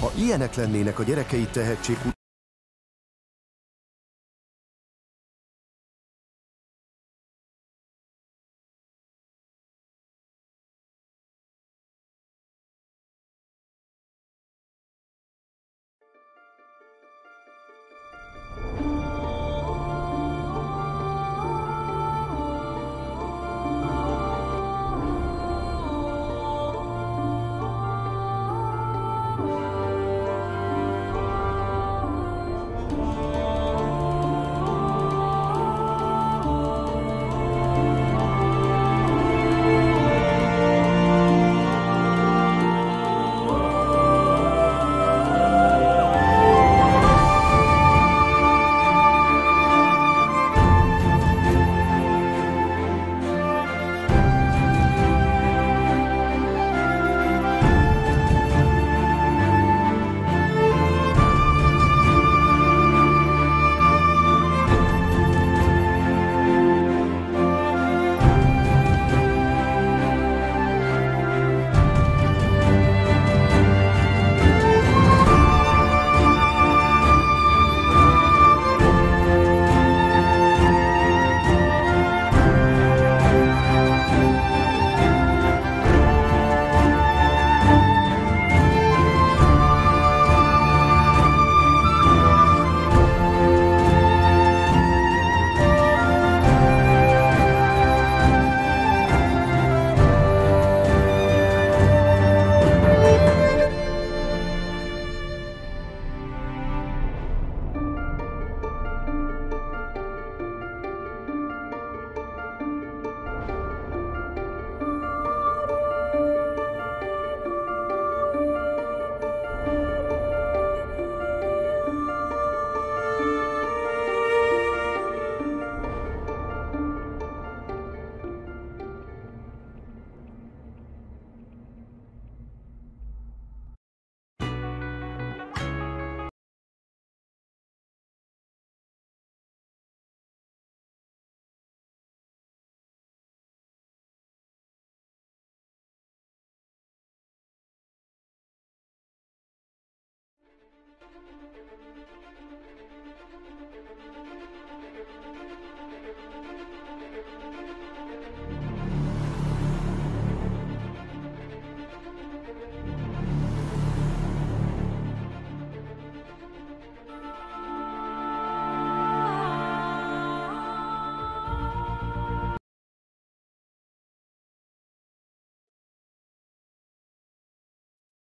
Ha ilyenek lennének a gyerekeid tehetség...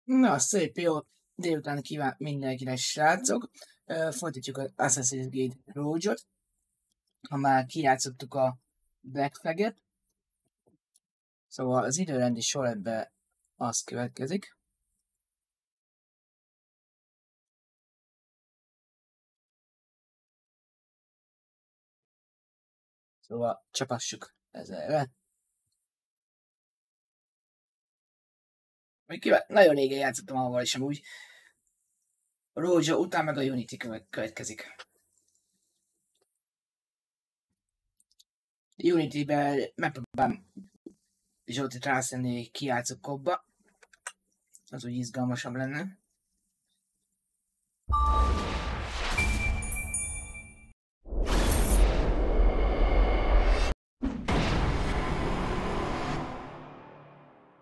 Na, szép jó délután kíván mindenkinek, srácok. Folytatjuk az Assassin's Creed Rouge-ot. Ha már kijátszottuk a Black Flag-et. Szóval az időrendi sorrendben az következik. Szóval csapassuk ezerre. Nagyon régen játszottam avval is amúgy. A Rouge után meg a Unity következik. Unity-ben megpróbálom Zsoltit rászenni, kijátszok kobba. Az úgy izgalmasabb lenne.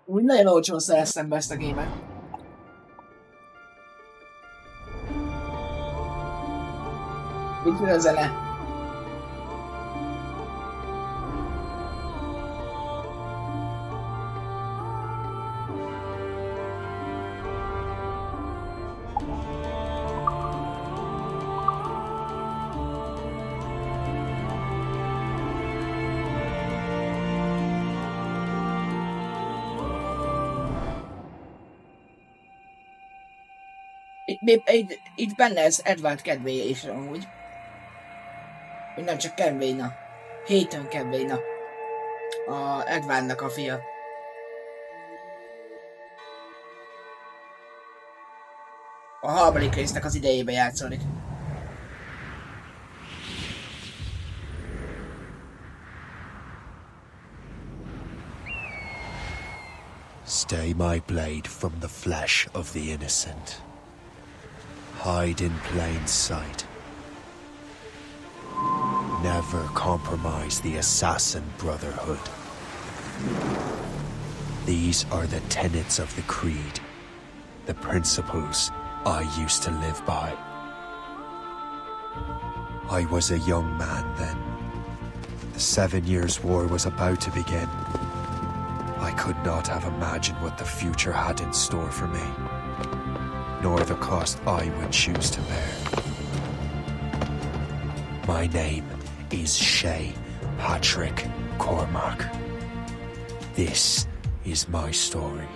Úgy nagyon olcsón szereztem be ezt a gémet. Mit jön a zene? Itt benne ez Edward kedvéje is amúgy. Hogy nem csak Kenvayna. Hayton Kenvayna. A Edwardnak a fia. A harmadik résznek az idejébe játszódik. Stay my blade from the flesh of the innocent. hide in plain sight. Never compromise the Assassin Brotherhood. These are the tenets of the Creed, the principles I used to live by. I was a young man then. The 7 Years' War was about to begin. I could not have imagined what the future had in store for me, nor the cost I would choose to bear. My name is Shay Patrick Cormac. This is my story.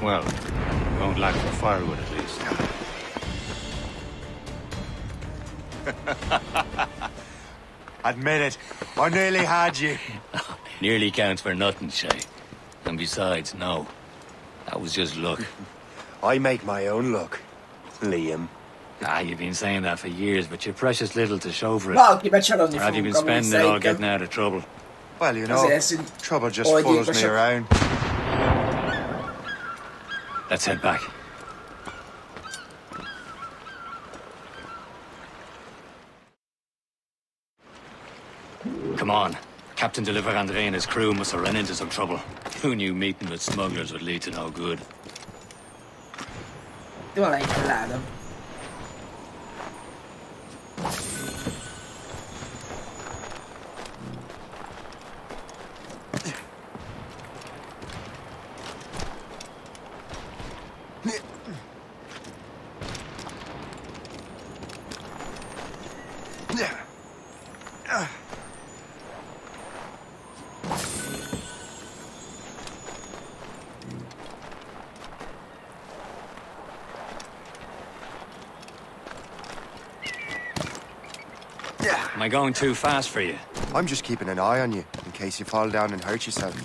Well, you won't lack for firewood at least. Admit it, I nearly had you. Nearly counts for nothing, Shay. And besides, no. That was just luck. I make my own luck, Liam. You've been saying that for years, but you're precious little to show for it. Valaki becsapni Or have you been spending it all getting out of trouble? Well, you know, trouble just follows me around. Let's head back. Come on. Captain de Andre and his crew must have run into some trouble. Who knew meeting with smugglers would lead to no good? Dove l'hai installato? Am I going too fast for you? I'm just keeping an eye on you, in case you fall down and hurt yourself.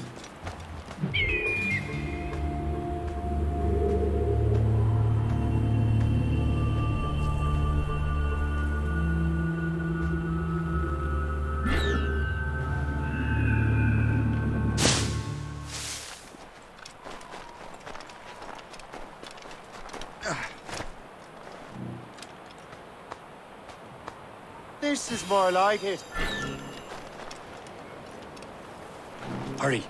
This is more like it. Hurry.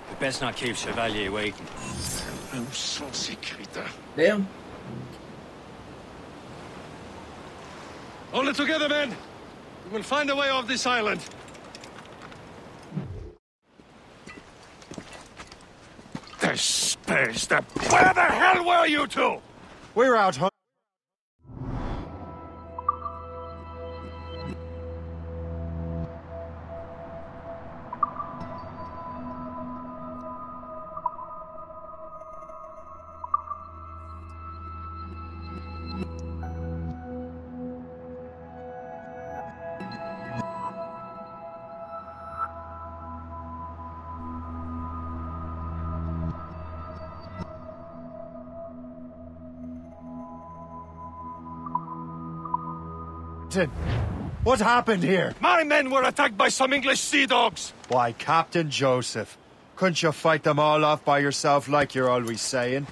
We best not keep Chevalier waiting. Damn. Hold it together, men! We will find a way off this island. The space, Where the hell were you two? We're out hunting. What happened here? My men were attacked by some English sea dogs. Why, Captain Joseph, couldn't you fight them all off by yourself like you're always saying?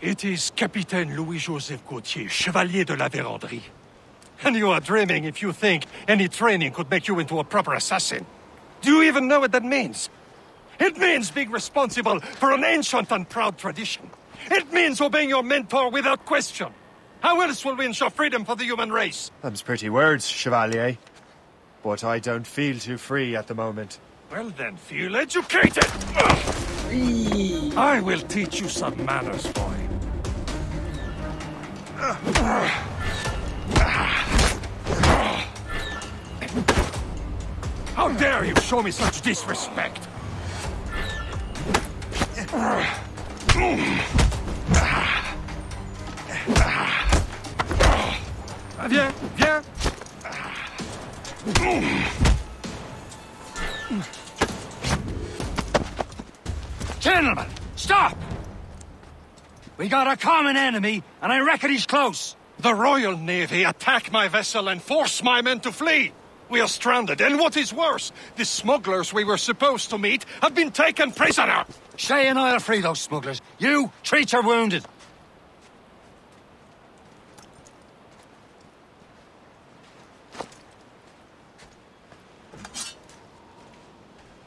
It is Capitaine Louis-Joseph Gauthier, Chevalier de la Vérendrye. And you are dreaming if you think any training could make you into a proper assassin. Do you even know what that means? It means being responsible for an ancient and proud tradition. It means obeying your mentor without question. How else will we ensure freedom for the human race? Them's pretty words, Chevalier. But I don't feel too free at the moment. Well then, feel educated! I will teach you some manners, boy. How dare you show me such disrespect? Viens, viens. Gentlemen, stop! We got a common enemy, and I reckon he's close. The Royal Navy attack my vessel and force my men to flee. We are stranded, and what is worse, the smugglers we were supposed to meet have been taken prisoner. Shay and I'll free those smugglers. You, treat your wounded.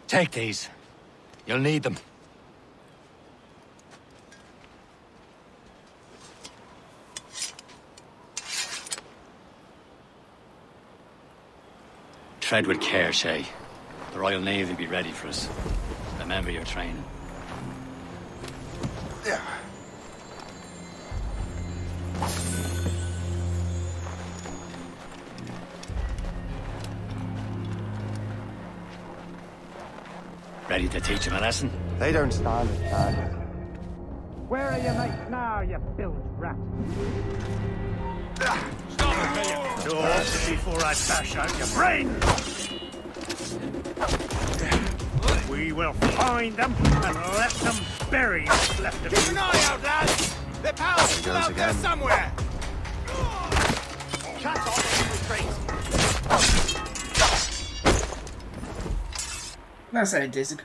Take these. You'll need them. Tread with care, Shay. The Royal Navy will be ready for us. Remember your training. Yeah. Ready to teach him a lesson? They don't stand it, Dad. Where are you mates now, you bilge rat? Stop it, will you? Door before I bash out your brain! We will find them and let them bury what's left of Keep an eye out, lads! Their pals are still out there somewhere! Cut off the retreat! Na szerintézzük.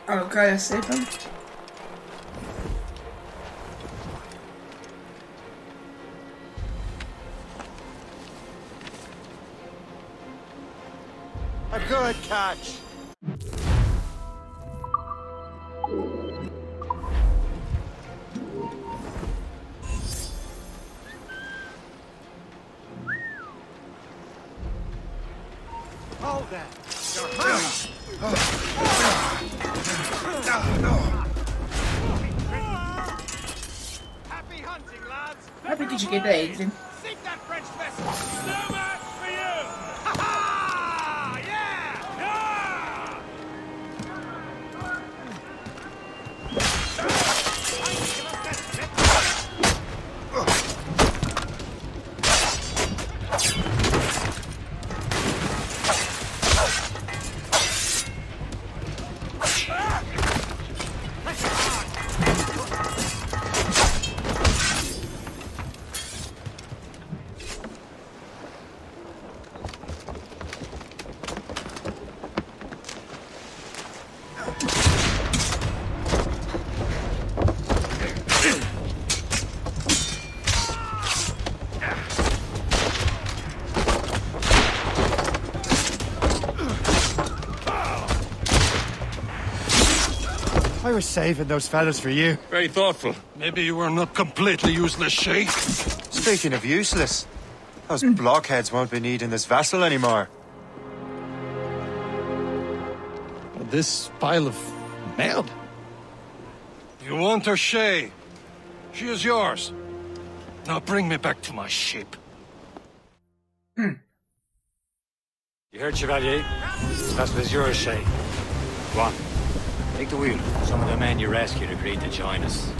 Alkalja szépen. A good catch! Hold that! You're hurt! Happy hunting, lads! Hát egy kicsikét elégzünk. Sink that French vessel! No match for you! Ha ha! Yeah! Yeah! I was saving those fellas for you. Very thoughtful. Maybe you were not completely useless, Shay. Speaking of useless, those blockheads won't be needing this vessel anymore. This pile of mail? You want her, Shay? She is yours. Now bring me back to my ship. You heard, Chevalier? This vessel is yours, Shay. Go on. Take the wheel. Some of the men you rescued agreed to join us.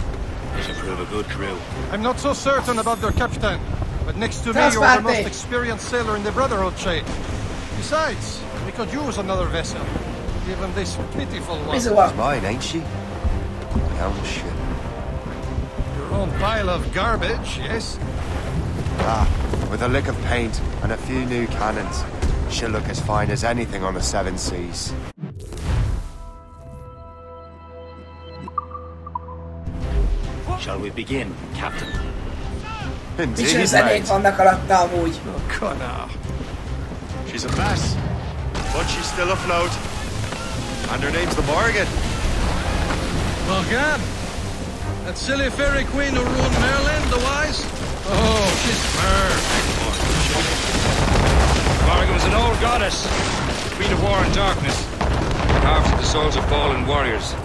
They should prove a good crew. I'm not so certain about their captain, but next to me That's you're the bad, most mate. experienced sailor in the Brotherhood, Shay. Besides, we could use another vessel, even this pitiful one. Nézd van. Mine, ain't she? My own ship. Your own pile of garbage, yes? Ah, with a lick of paint and a few new cannons, she'll look as fine as anything on the seven seas. Shall we begin, Captain? Indeed, Micsoda zenék mate. vannak alatta amúgy. Connor. She's a mess, but she's still afloat. And her name's the Morgan. Morgan? That silly fairy queen who ruined Merlin, the wise? Oh, she's perfect. Morgan was an old goddess, queen of war and darkness, carved from the souls of fallen warriors.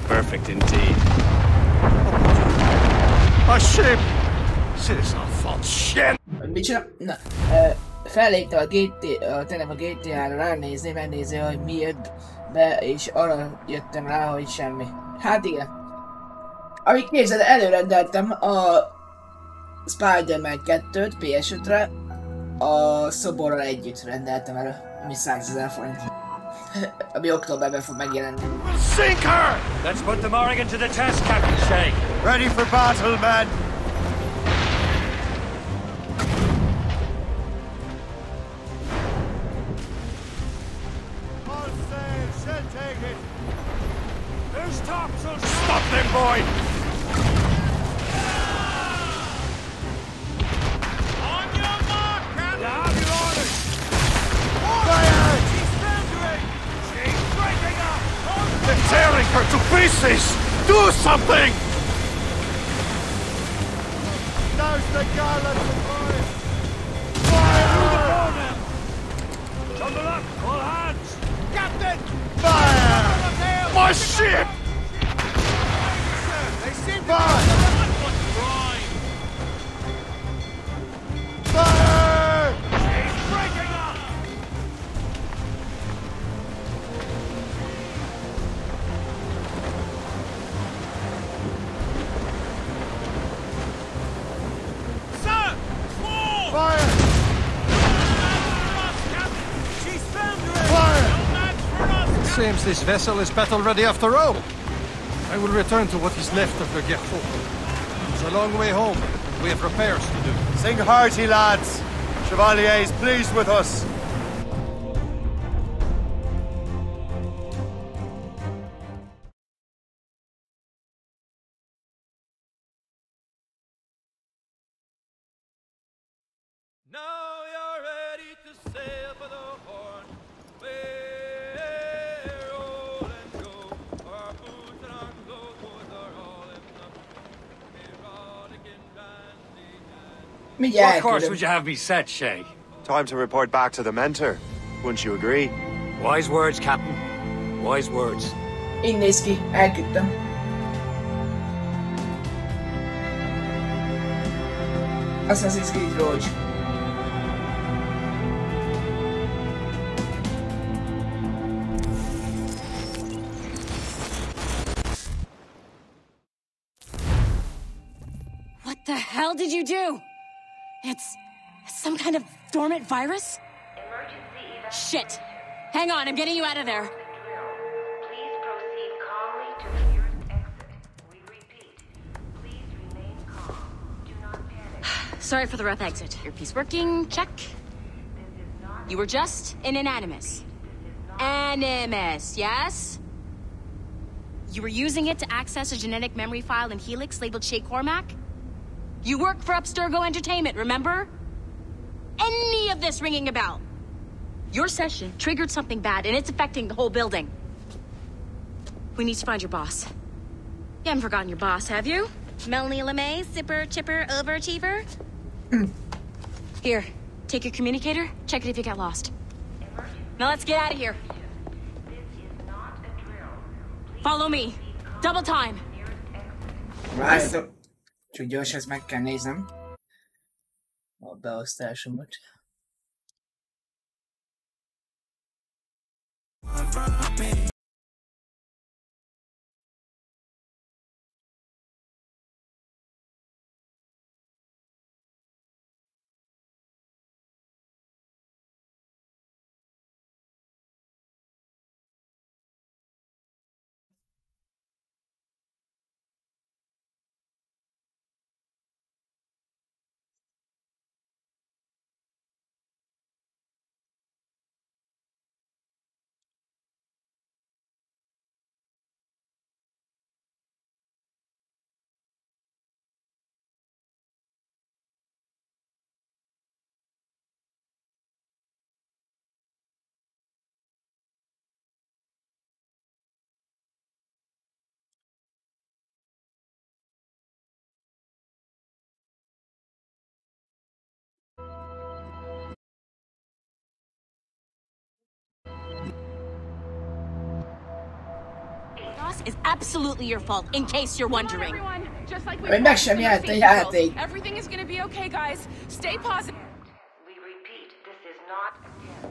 Perfect indeed. A ship! Citizen false shit! Micsoda? Na, felléptem tényleg a GTA-ra ránézni, megnézni, hogy mi jött be, és arra jöttem rá, hogy semmi. Hát igen. Amit képzeld, előrendeltem a Spider-Man 2-t PS5-re, a szoborral együtt rendeltem elő, ami 100 000 forint. Ami októberben fog megjelenni. Sink her! Let's put the Morrigan to the test, Captain Shay. Ready for battle, men! All sail, shall take it! Who's topsail? Stop them, boy! On your mark, Captain! You have your orders! Fire! She's foundering! She's breaking up! They're tearing her to pieces! Do something! Now's the gallants, boys! Tumble up, all hands! Captain! Fire! My ship! They seem to Fire! be prime! Fire! She's breaking up! Sir! Fall! Fire! She's foundering! Fire! No match for us! Seems this vessel is battle ready after all. I will return to what is left of the Gerfaut. It's a long way home. We have repairs to do. Sing hearty, lads! Chevalier is pleased with us. Now you're ready to sail for the Horn. We're roll and go. Our boots and our clothes are all in the erotic and dandy and Mindjárt What course elküldöm. would you have me set, Shay? Time to report back to the mentor. Wouldn't you agree? Wise words, Captain. Wise words. Így néz ki, elküldtem. Assassin's Creed Rouge. What the hell did you do? It's some kind of dormant virus? Shit. Hang on, I'm getting you out of there. Please proceed calmly to the nearest exit. We repeat, please remain calm. Do not panic. Sorry for the rough exit. Earpiece working, check. This is not You were just an animus. Animus, yes? You were using it to access a genetic memory file in Helix labeled Shay Cormac? You work for Abstergo Entertainment, remember? Any of this ringing a bell? Your session triggered something bad, and it's affecting the whole building. We need to find your boss. You haven't forgotten your boss, have you? Melanie LeMay, zipper, chipper, overachiever? Here, take your communicator, check it if you get lost. Now let's get out of here. This is not a drill. Please Follow me. Double time. Várjatok. Csak gyors, ezt meg kell néznem. A beosztásomat. Boss is absolutely your fault, in case you're wondering. Everyone, just like we Vagy meg sem járt a játék. Everything is gonna be okay, guys. Stay positive. We repeat, this is not a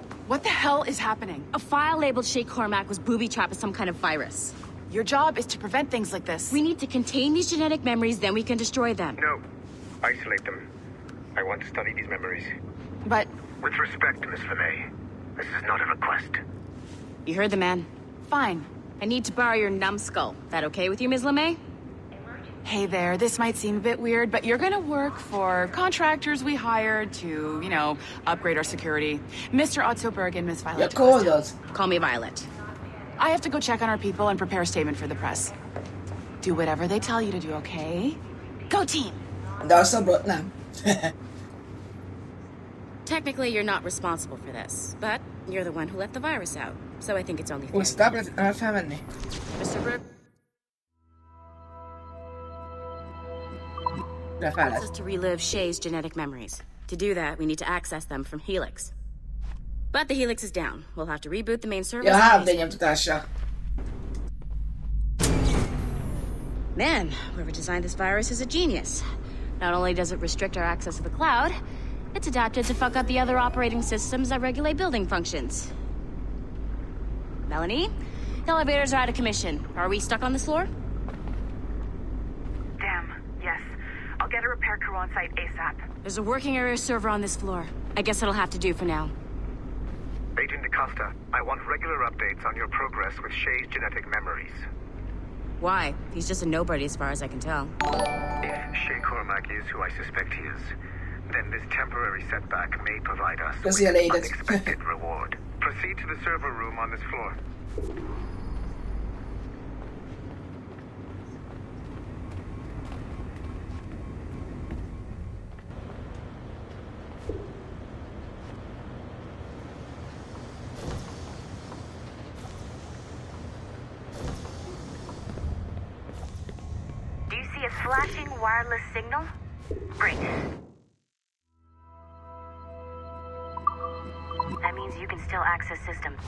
test. What the hell is happening? A file labeled Shay Cormac was booby-trapped with some kind of virus. Your job is to prevent things like this. We need to contain these genetic memories, then we can destroy them. No. Isolate them. I want to study these memories. But... With respect, Miss LeMay, this is not a request. You heard the man. fine. I need to borrow your numbskull. That okay with you, Ms. LeMay? Hey there, this might seem a bit weird, but you're gonna work for contractors we hired to, you know, upgrade our security. Mr. Ottoberg and Miss Violet. Call me Violet. I have to go check on our people and prepare a statement for the press. Do whatever they tell you to do, okay? Go team! Technically, you're not responsible for this, but you're the one who let the virus out, so I think it's only fair. Mr. Berg. Wants us to relive Shay's genetic memories. To do that, we need to access them from Helix. But the Helix is down. We'll have to reboot the main server. Man, whoever designed this virus is a genius. Not only does it restrict our access to the cloud, it's adapted to fuck up the other operating systems that regulate building functions. Melanie, the elevators are out of commission. Are we stuck on this floor? Damn, yes. I'll get a repair crew on site ASAP. There's a working area server on this floor. I guess it'll have to do for now. Agent DaCosta, I want regular updates on your progress with Shay's genetic memories. Why? He's just a nobody as far as I can tell. If Shay Cormac is who I suspect he is, then this temporary setback may provide us with an unexpected reward. Proceed to the server room on this floor. Do you see a flashing wireless signal? Great. That means you can still access systems.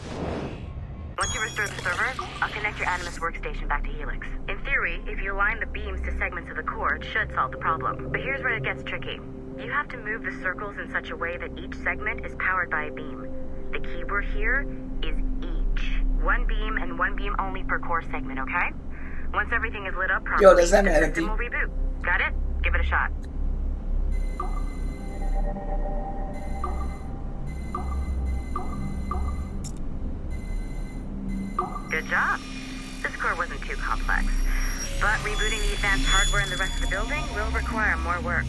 Once you restore the server, I'll connect your Animus workstation back to Helix. In theory, if you align the beams to segments of the core, it should solve the problem. But here's where it gets tricky. You have to move the circles in such a way that each segment is powered by a beam. The keyword here is each. One beam and one beam only per core segment, okay? Once everything is lit up properly, the system will reboot. Got it? Give it a shot. Good job. This core wasn't too complex. But rebooting the advanced hardware in the rest of the building will require more work.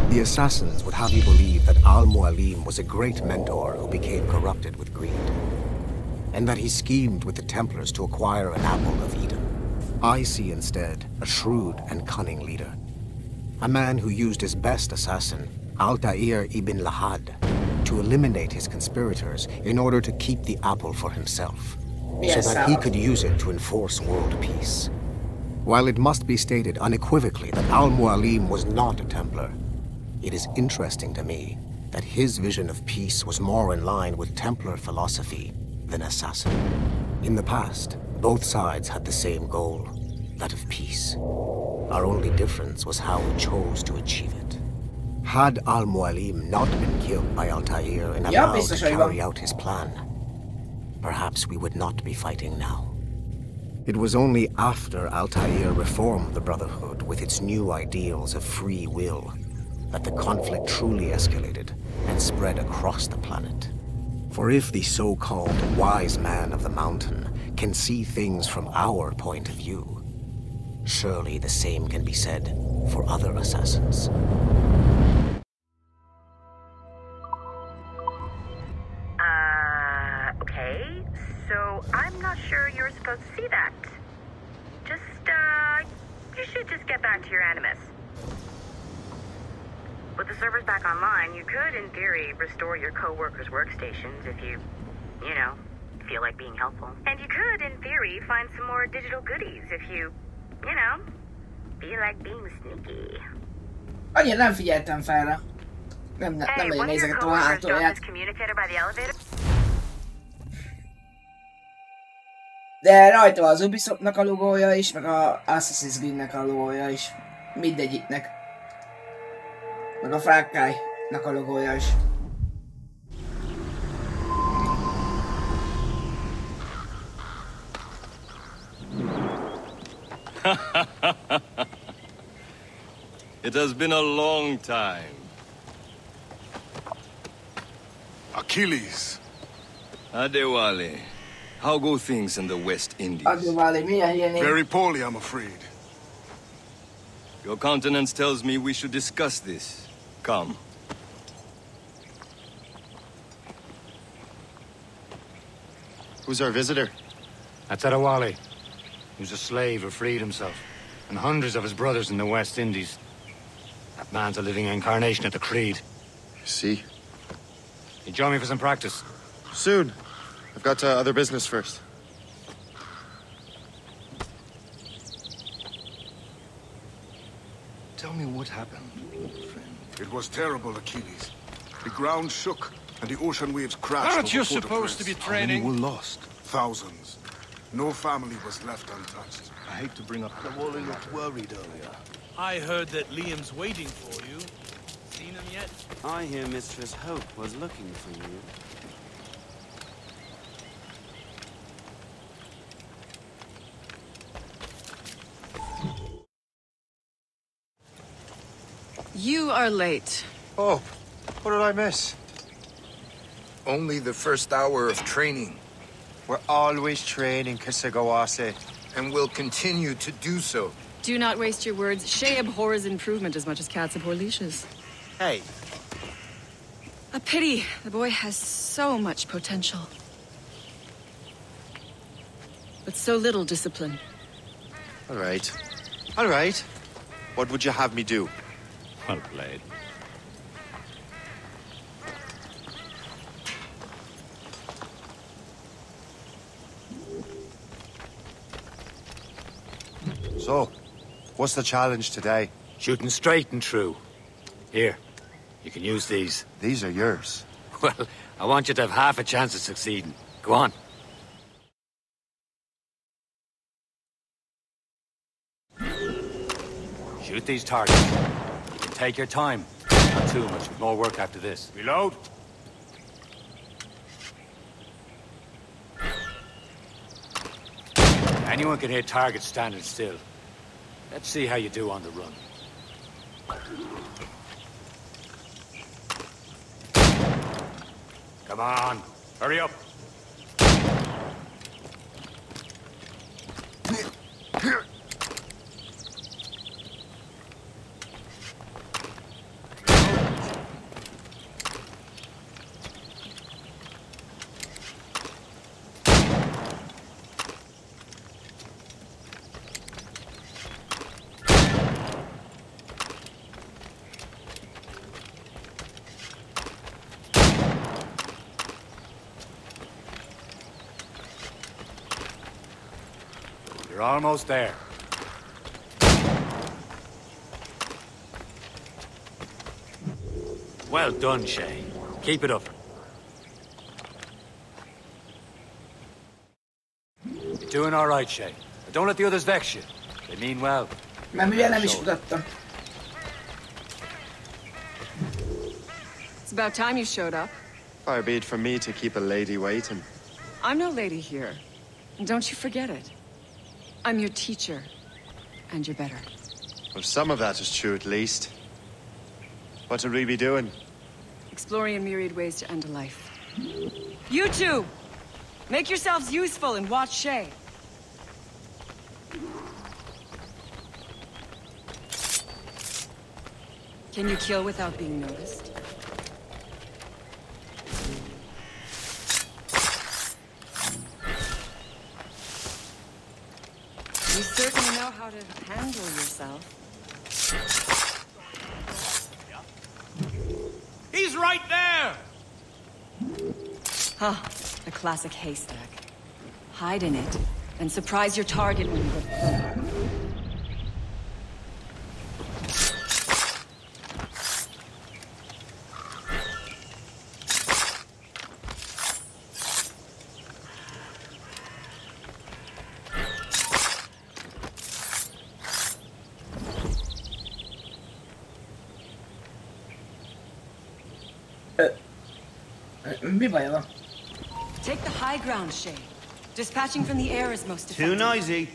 The assassins would have you believe that Al-Mualim was a great mentor who became corrupted with greed, and that he schemed with the Templars to acquire an apple of Eden. I see instead a shrewd and cunning leader, a man who used his best assassin, Altair ibn Lahad, to eliminate his conspirators in order to keep the apple for himself, so that he could use it to enforce world peace. While it must be stated unequivocally that Al-Mualim was not a Templar, it is interesting to me that his vision of peace was more in line with Templar philosophy than assassin. In the past, both sides had the same goal, that of peace. Our only difference was how we chose to achieve it. Had Al-Mualim not been killed by Altair and allowed to carry out his plan, perhaps we would not be fighting now. It was only after Altair reformed the Brotherhood with its new ideals of free will that the conflict truly escalated and spread across the planet. For if the so-called wise man of the mountain can see things from our point of view, surely the same can be said for other assassins. Okay, so I'm not sure you're supposed to see that. Just, you should just get back to your Animus. With the servers back online, you could, in theory, restore your co-workers' workstations if you know, feel like being helpful. And you could, in theory, find some more digital goodies if you know, feel like being sneaky. Annyira nem figyeltem fel rá. Nem nagyon nézegettem a hátulját. De rajta van az Ubisoftnak a logója is, meg a Assassin's Creed-nek a logója is. Mindegyiknek. Meg a Far Cry-nak a logója is. It has been a long time. Achilles. Adewale. How go things in the West Indies? Very poorly, I'm afraid. Your countenance tells me we should discuss this. Come. Who's our visitor? That's Adewale. He was a slave who freed himself, and hundreds of his brothers in the West Indies. That man's a living incarnation of the Creed. See? You join me for some practice? Soon. I've got other business first. Tell me what happened, friend. It was terrible, Achilles. The ground shook, and the ocean waves crashed. Aren't you over supposed to be training? How many were lost? Thousands. No family was left untouched. I hate to bring up... Adewale looked worried earlier. I heard that Liam's waiting for you. Seen him yet? I hear Mistress Hope was looking for you. You are late. Oh, what did I miss? Only the first hour of training. We're always training, Kisagawase. And will continue to do so. Do not waste your words. Shay abhors improvement as much as cats abhor leashes. Hey. A pity. The boy has so much potential. But so little discipline. All right. All right. What would you have me do? Well played. So, what's the challenge today? Shooting straight and true. Here, you can use these. These are yours. Well, I want you to have half a chance of succeeding. Go on. Shoot these targets. You can take your time. Not too much, with more work after this. Reload. Anyone can hit targets standing still. Let's see how you do on the run. Come on, hurry up. You're almost there. Well done, Shay. Keep it up. You're doing all right, Shay. But don't let the others vex you. They mean well. It's about time you showed up. Far be it from me to keep a lady waiting. I'm no lady here. And don't you forget it. I'm your teacher. And you're better. Well, some of that is true, at least. What would we be doing? Exploring a myriad ways to end a life. You two! Make yourselves useful and watch Shay. Can you kill without being noticed? You certainly know how to handle yourself. He's right there! Huh, the classic haystack. Hide in it, and surprise your target when you get close. Mi baj van? Take the high ground, Shay. Dispatching from the air is most effective. Too noisy.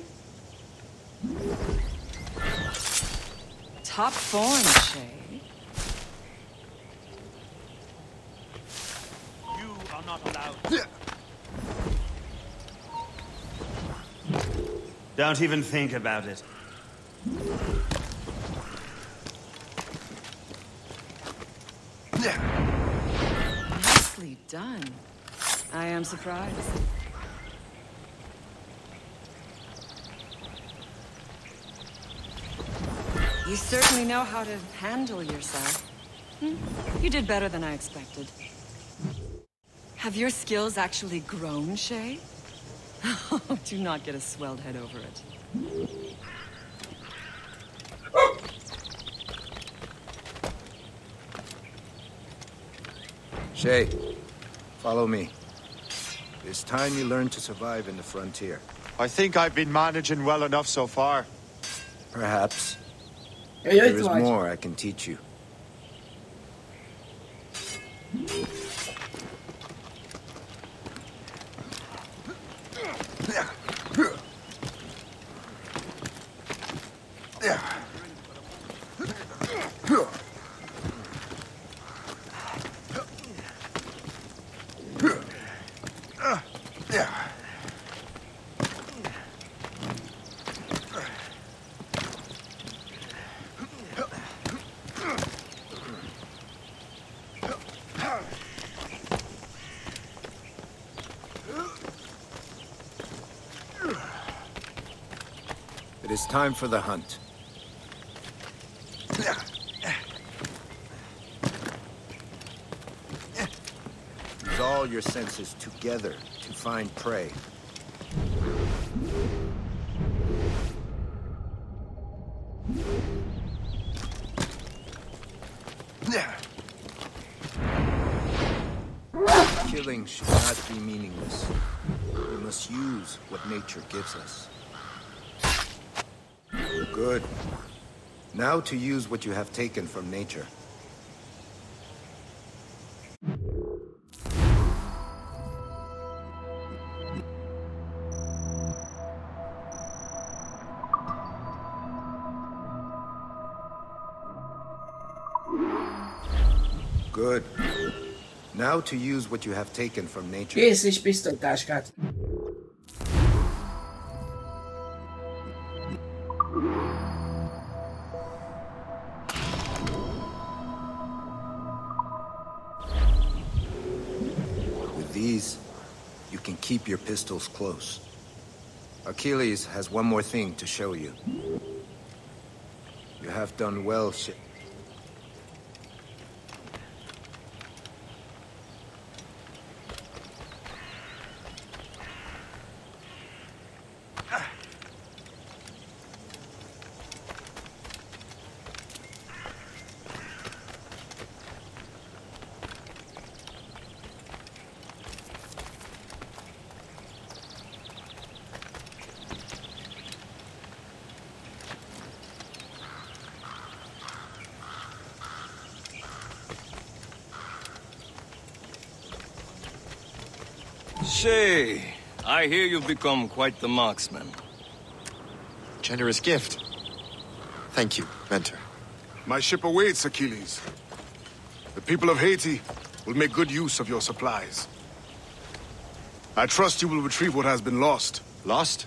Top form, Shay. You are not allowed. Don't even think about it. Nicely done. I am surprised. You certainly know how to handle yourself. You did better than I expected. Have your skills actually grown, Shay? Do not get a swelled head over it. Shay, follow me. It's time you learn to survive in the frontier. I think I've been managing well enough so far. Perhaps. There is more I can teach you. It is time for the hunt. Use all your senses together to find prey. Killing should not be meaningless. We must use what nature gives us. Good. Now to use what you have taken from nature. Good. Now to use what you have taken from nature. Kész és pisztolytáskát. With these, you can keep your pistols close. Achilles has one more thing to show you. You have done well, Shay, I hear you've become quite the marksman. Generous gift. Thank you, Mentor. My ship awaits, Achilles. The people of Haiti will make good use of your supplies. I trust you will retrieve what has been lost. Lost?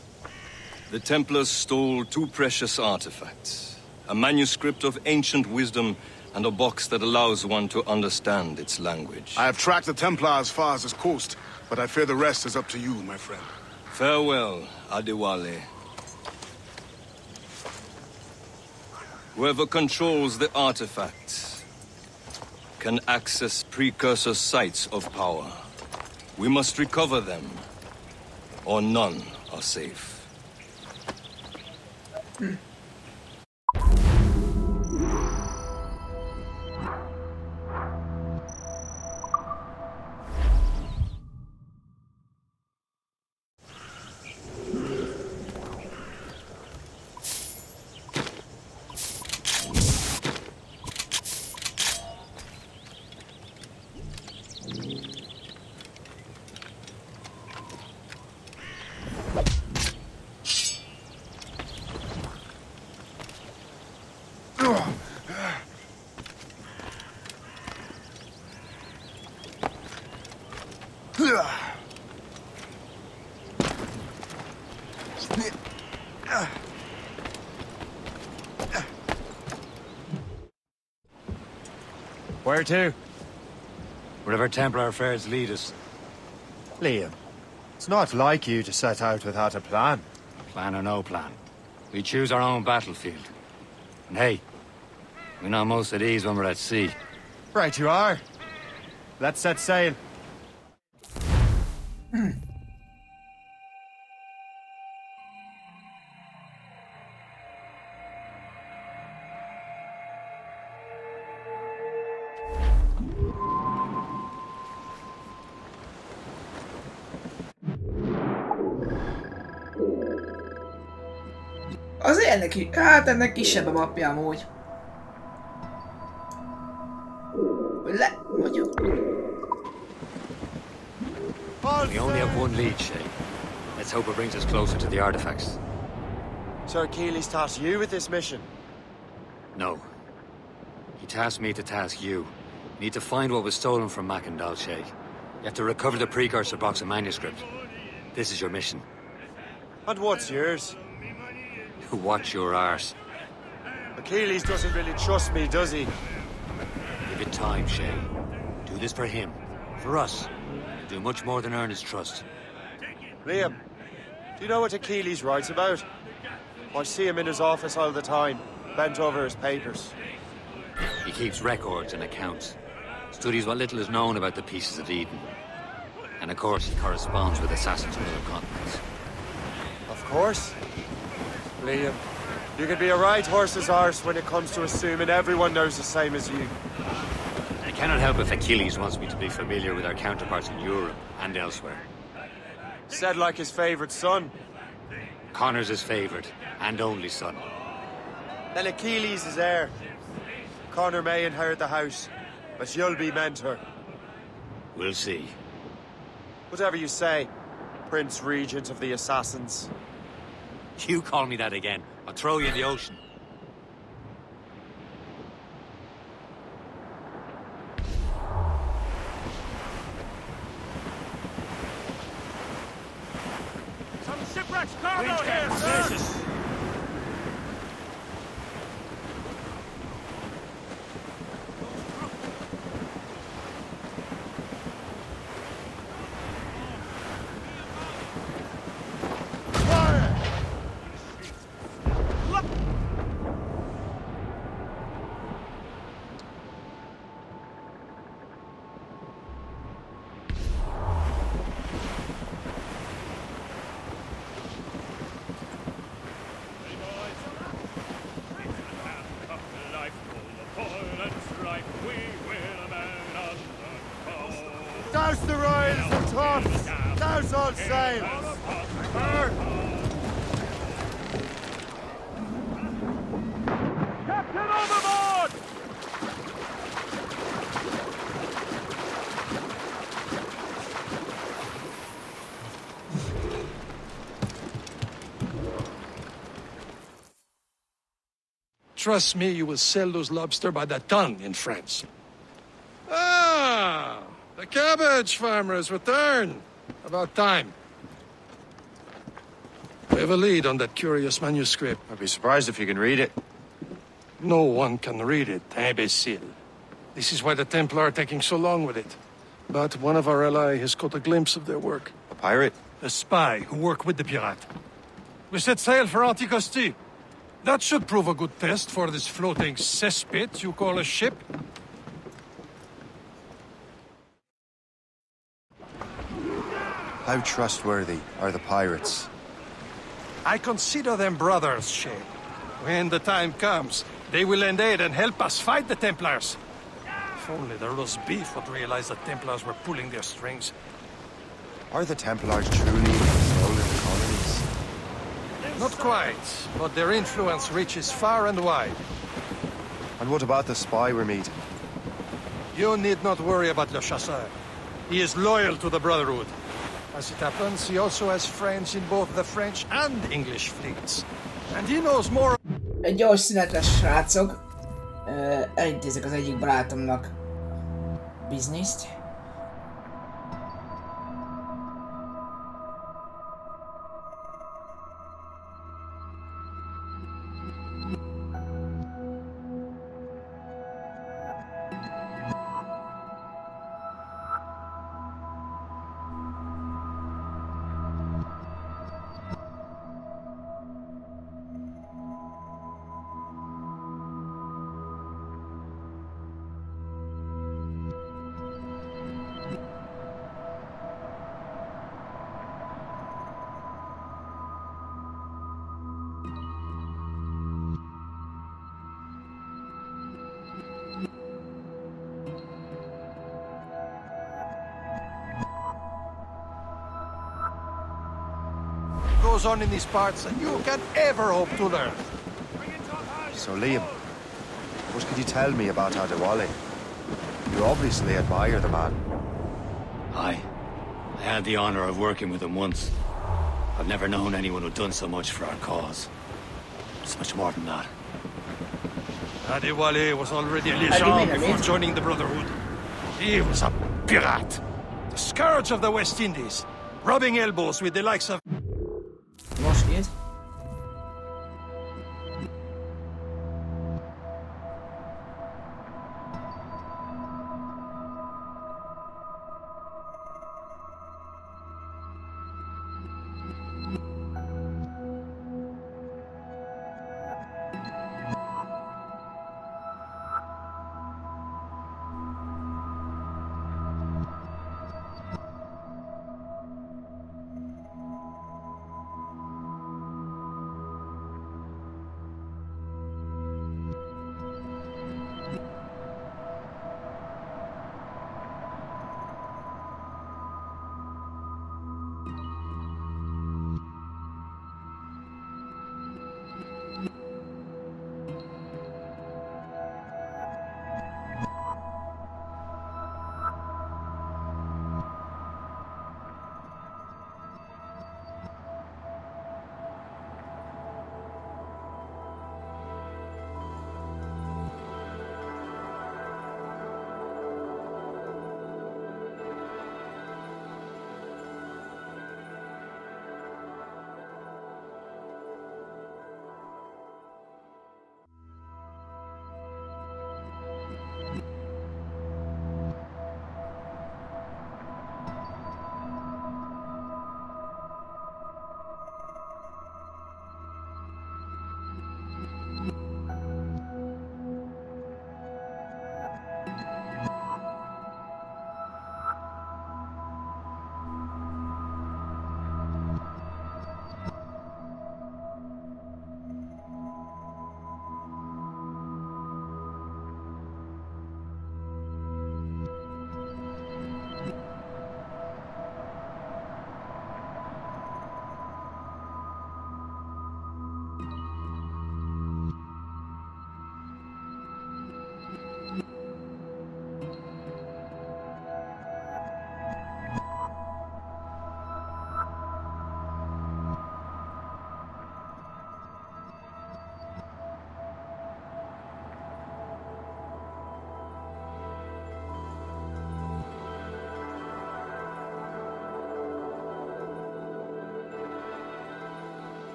The Templars stole 2 precious artifacts. A manuscript of ancient wisdom and a box that allows one to understand its language. I have tracked the Templar as far as this coast, but I fear the rest is up to you, my friend. Farewell, Adewale. Whoever controls the artifacts can access precursor sites of power. We must recover them, or none are safe. Where to? Wherever Templar affairs lead us. Liam, it's not like you to set out without a plan. Plan or no plan. We choose our own battlefield. And hey, we know most of these when we're at sea. Right you are. Let's set sail. Azért neki, hát ennek kisebb a mapja amúgy. Mondjuk. We only have one lead, Shay. Let's hope it brings us closer to the artifacts. So Achilles tasked you with this mission? No. He tasked me to task you. You need to find what was stolen from Mackandal, Shay. You have to recover the precursor box of manuscript. This is your mission. And what's yours? Watch your arse. Achilles doesn't really trust me, does he? Give it time, Shay. Do this for him. For us. You'll do much more than earn his trust. Liam, do you know what Achilles writes about? I see him in his office all the time, bent over his papers. He keeps records and accounts. Studies what little is known about the pieces of Eden. And of course, he corresponds with assassins from other continents. Of course. Liam, you can be a right horse's arse when it comes to assuming everyone knows the same as you. I cannot help if Achilles wants me to be familiar with our counterparts in Europe and elsewhere. Said like his favourite son. Connor's his favourite, and only son. Then Achilles is heir. Connor may inherit the house, but you'll be mentor. We'll see. Whatever you say, Prince Regent of the Assassins. You call me that again, I'll throw you in the ocean. Some shipwreck's cargo here, sir! Douse the royals and tops! Douse all sails! Burn! Captain overboard! Trust me, you will sell those lobster by the ton in France. Ah! The cabbage farmer has returned. About time. We have a lead on that curious manuscript. I'd be surprised if you can read it. No one can read it, imbecile. This is why the Templar are taking so long with it. But one of our allies has caught a glimpse of their work. A pirate? A spy who worked with the pirate. We set sail for Anticosti. That should prove a good test for this floating cesspit you call a ship. How trustworthy are the pirates? I consider them brothers, Shay. When the time comes, they will lend aid and help us fight the Templars. If only the roast beef would realize the Templars were pulling their strings. Are the Templars truly in control of the colonies? Not quite, but their influence reaches far and wide. And what about the spy we're meeting? You need not worry about Le Chasseur. He is loyal to the Brotherhood. As it happens, he also has friends in both the French and English fleets. And he knows more... Egy gyors szünetre, srácok. Elintézek az egyik barátomnak bizniszt. goes on in these parts than you can ever hope to learn. So, Liam, what can you tell me about Adewale? You obviously admire the man. Aye. I had the honor of working with him once. I've never known anyone who'd done so much for our cause. It's much more than that. Adewale was already a legend before joining the Brotherhood. He was a pirate. The scourge of the West Indies. Rubbing elbows with the likes of... Most niet.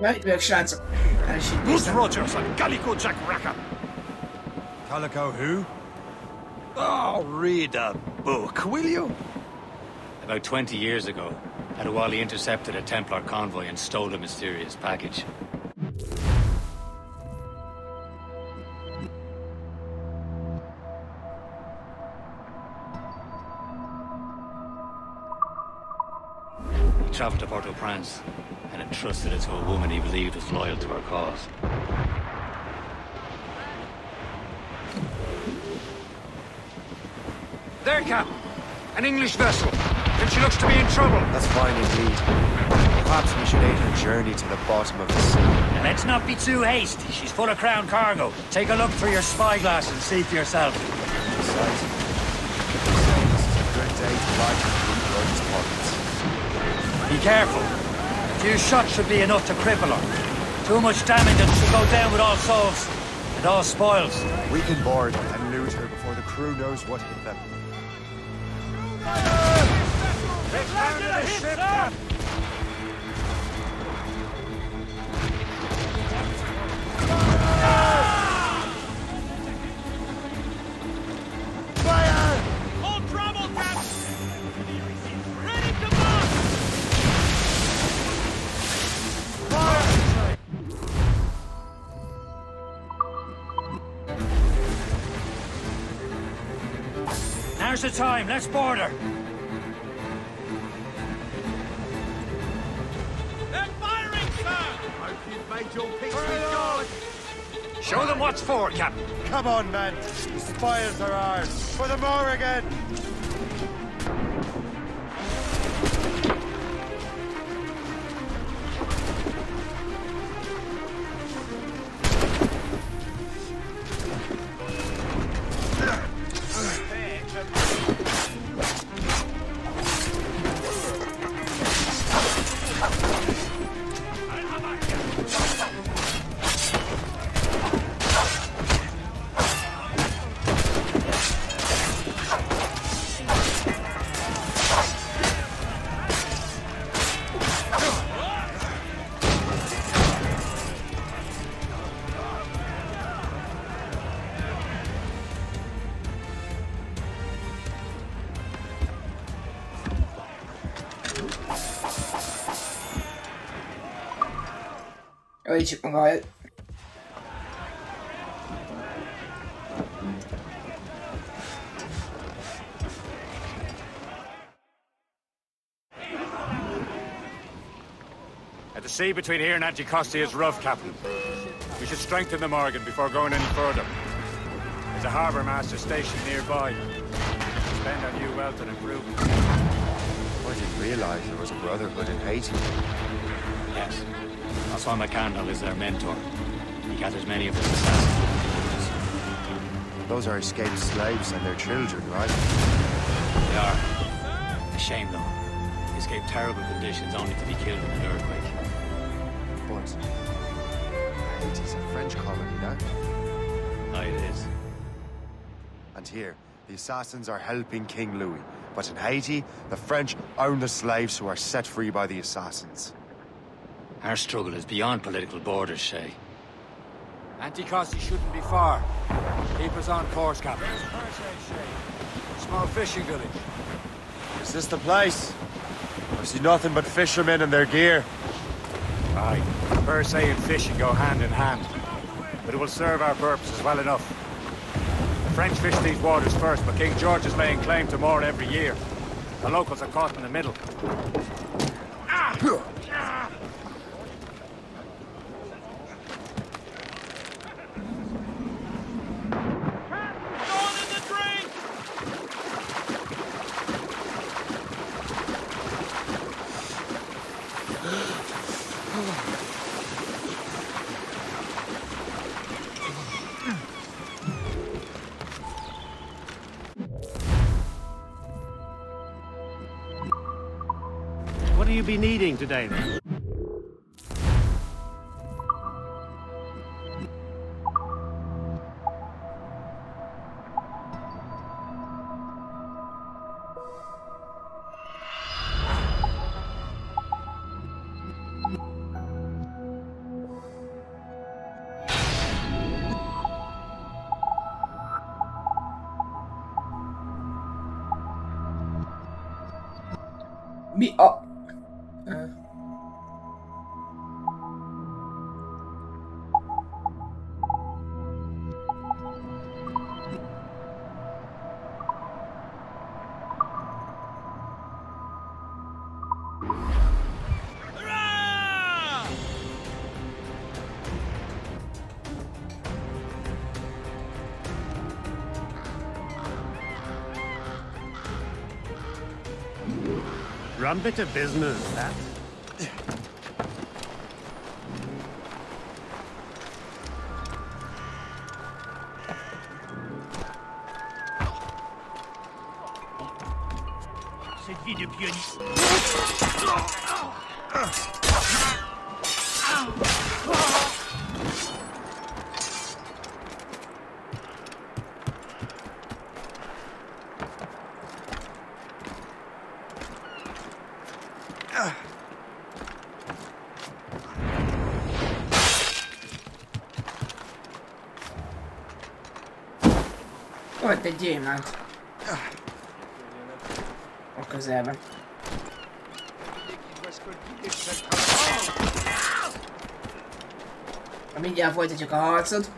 Right, meg srácok. Goose Rogers and Calico Jack Racker. Calico who? Oh, read a book, will you? About 20 years ago, Adewale intercepted a Templar convoy and stole a mysterious package. He traveled to Port-au-Prince and entrusted it to a woman he believed was loyal to her cause. There, Cap. An English vessel. And she looks to be in trouble. That's fine indeed. Perhaps we should aid her journey to the bottom of the sea. Now, let's not be too hasty. She's full of crown cargo. Take a look through your spyglass and see for yourself. Besides, this is a good day to ride through George's pockets. Be careful. A few shots should be enough to cripple her. Too much damage and she'll go down with all souls and all spoils. We can board and loot her before the crew knows what hit them. They've landed a ship, Cap. Fire! Hold trouble, Cap! Ready to move! Fire! Now's the time. Let's board her. They're firing, sir! Hope you've made your peace with God. Show them what's for, Captain. Come on, men. The spoils are ours. For the Morrigan. Javítsuk meg a... The sea between here and Anticosti is rough, Captain. We should strengthen the Morgan before going any further. There's a harbour master stationed nearby. Spend on you Welton and crew. I didn't realize there was a brotherhood in Haiti. Yes. That's why McCandle is their mentor. He gathers many of his assassins. Those are escaped slaves and their children, right? They are. A shame, though. They escaped terrible conditions only to be killed in an earthquake. But Haiti's a French colony now. Aye, it is. And here, the assassins are helping King Louis. But in Haiti, the French own the slaves who are set free by the assassins. Our struggle is beyond political borders, Shay. Anticosti shouldn't be far. Keep us on course, Captain. Small fishing village. Is this the place? I see nothing but fishermen and their gear. Aye. Per se and fishing go hand in hand. But it will serve our purposes well enough. The French fish these waters first, but King George is laying claim to more every year. The locals are caught in the middle. What do you be needing today, then? Mi a... Rum bit of business, that. Cette vie de pianiste. Volt egy gyémánt. A közelben. Mindjárt folytatjuk a harcot.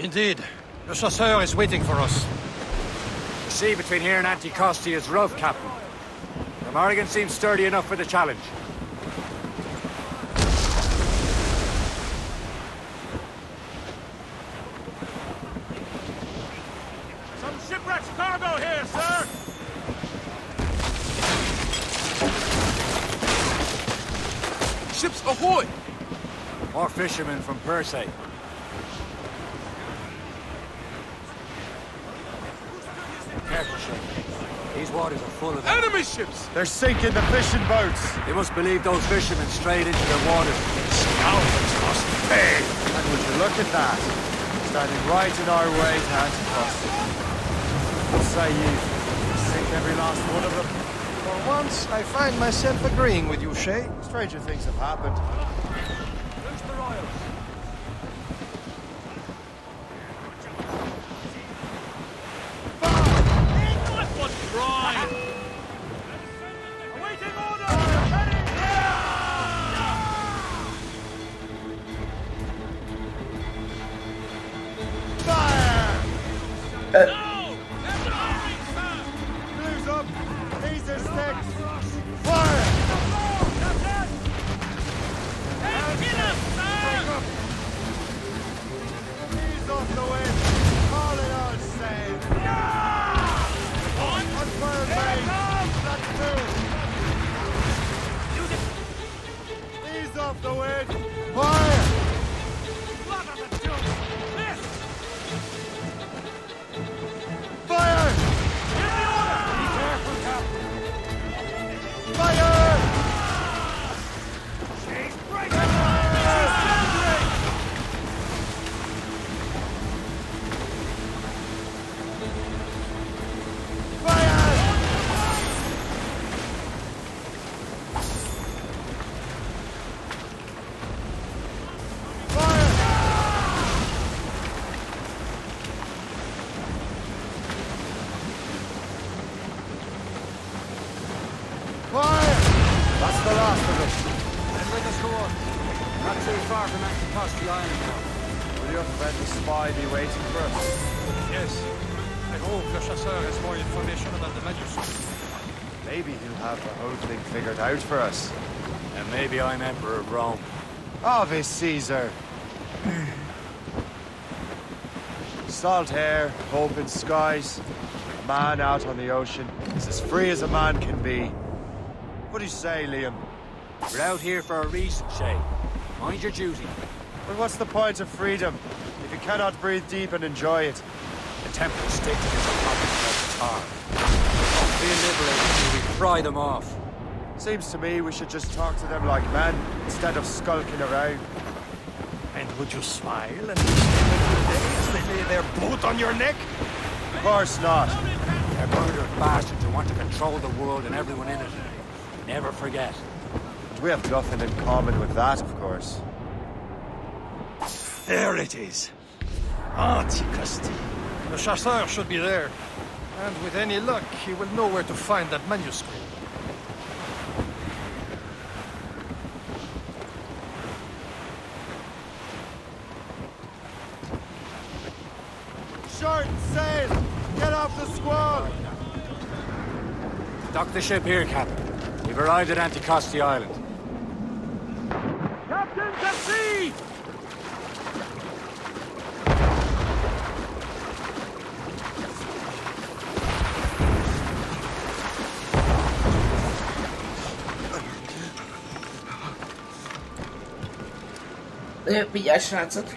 Indeed. The chasseur is waiting for us. The sea between here and Anticosti is rough, Captain. The Morrigan seems sturdy enough for the challenge. Some shipwrecked cargo here, sir! Ships ahoy! More fishermen from Persay. These waters are full of enemy ships! They're sinking the fishing boats! They must believe those fishermen strayed into their waters. Scoundrels must pay! And would you look at that? Standing right in our way to Anticosti. What say you? Sink every last one of them? For once, I find myself agreeing with you, Shay. Stranger things have happened. Who's the Royals? scissor sticks! Fire! Ease off the wind! Call it on sail! Unfurl base! That's two! Ease off the wind! Fire! Fire! Be careful, Captain! Fire! She's breaking! She's standing! Fire! That's the last of it. Then let us go on. Not too far from Anticosti Island now. Will your friendly spy be waiting for us? Yes. I hope the chasseur has more information about the manuscript. Maybe he'll have the whole thing figured out for us. And maybe I'm Emperor of Rome. Ave Caesar! Salt air, open skies, a man out on the ocean is as free as a man can be. What do you say, Liam? We're out here for a reason, Shay. Mind your duty. But what's the point of freedom if you cannot breathe deep and enjoy it? The Templars stick to this apartment like tar. Being liberated till we pry them off. Seems to me we should just talk to them like men instead of skulking around. And would you smile and as they lay their boot on your neck? Of course not. They're murdered bastards who want to control the world and everyone in it. Never forget. And we have nothing in common with that, of course. There it is. Anticosti. The chasseur should be there. And with any luck, he will know where to find that manuscript. Short sail! Get off the squall! Dock the ship here, Captain. We've arrived at Anticosti Island. Captain, to sea! Vigyázz, srácok!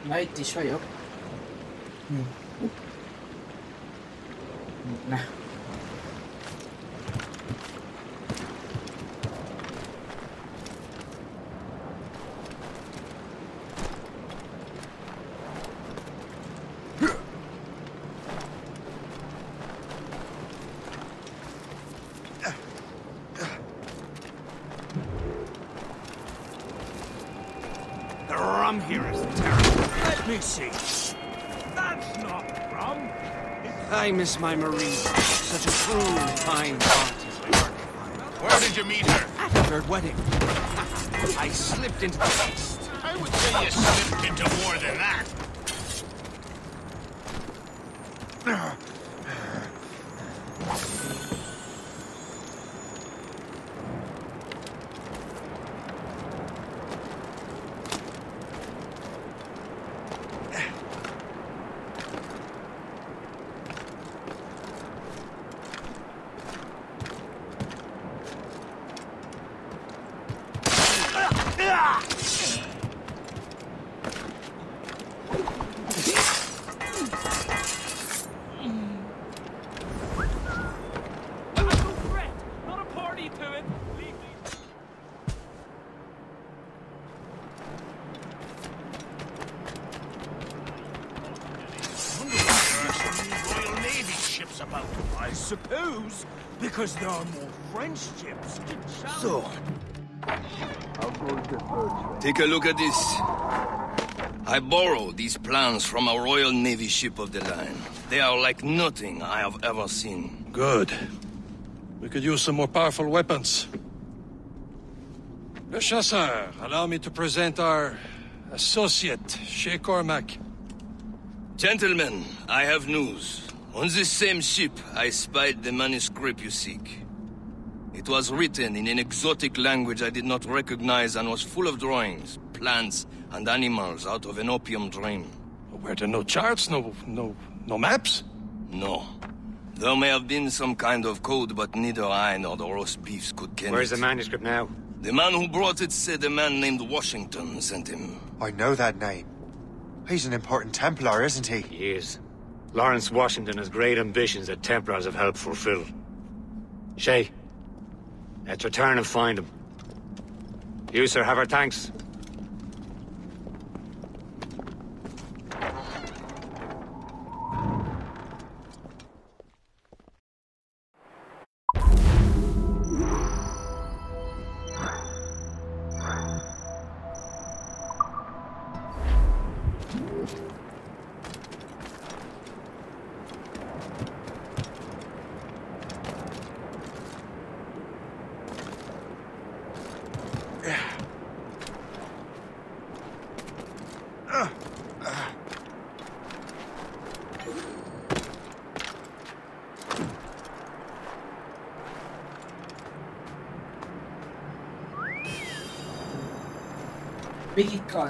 Na, itt is vagyok. Na. The rum here is terrible. Let me see. That's not rum. I miss my Marie. Such a true, fine heart. Where did you meet her? At a third wedding. I slipped into the feast. I would say you slipped into more than that. I suppose because there are more French ships. So, take a look at this. I borrowed these plans from a Royal Navy ship of the line. They are like nothing I have ever seen. Good. We could use some more powerful weapons. Le Chasseur, allow me to present our associate, Shay Cormac. Gentlemen, I have news. On this same ship, I spied the manuscript you seek. It was written in an exotic language I did not recognize and was full of drawings, plants, and animals out of an opium dream. Were there no charts, no maps? No. There may have been some kind of code, but neither I nor the roast beefs could ken Where's it. the manuscript now? The man who brought it said a man named Washington sent him. I know that name. He's an important Templar, isn't he? He is. Lawrence Washington has great ambitions that Templars have helped fulfill. Shay, let's return and find him. You, sir, have our thanks. Végig kal.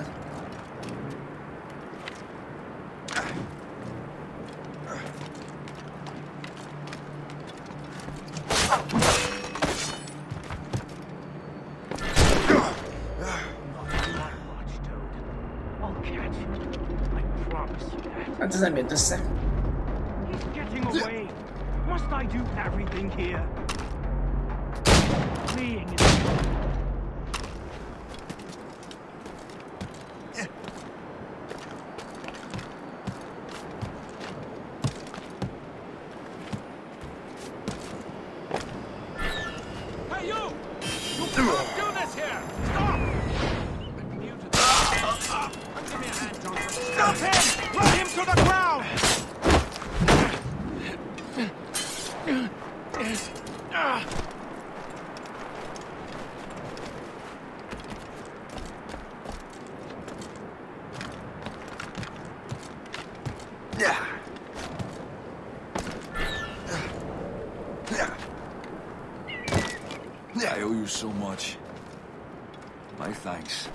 Hát ez nem jött össze. He's getting away. Must I do everything here? Fleeing is I owe you so much. My thanks.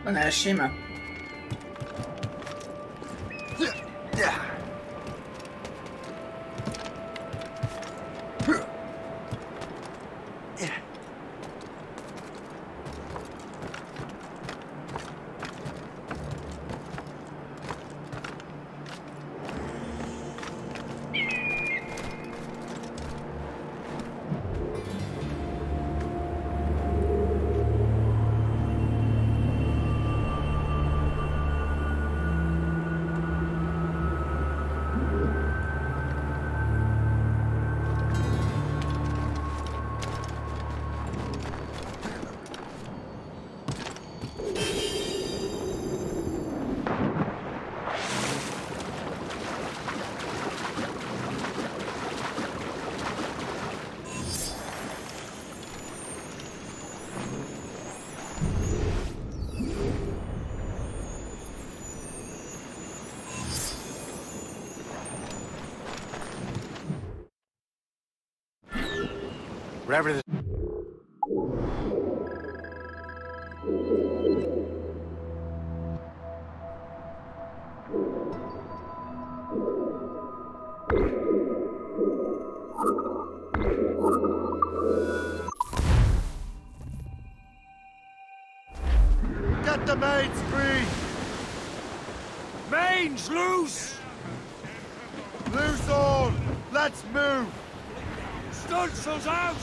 Van elsima. Wherever the... the mains free! Mains loose! Loose all! Let's move! Stunsails out!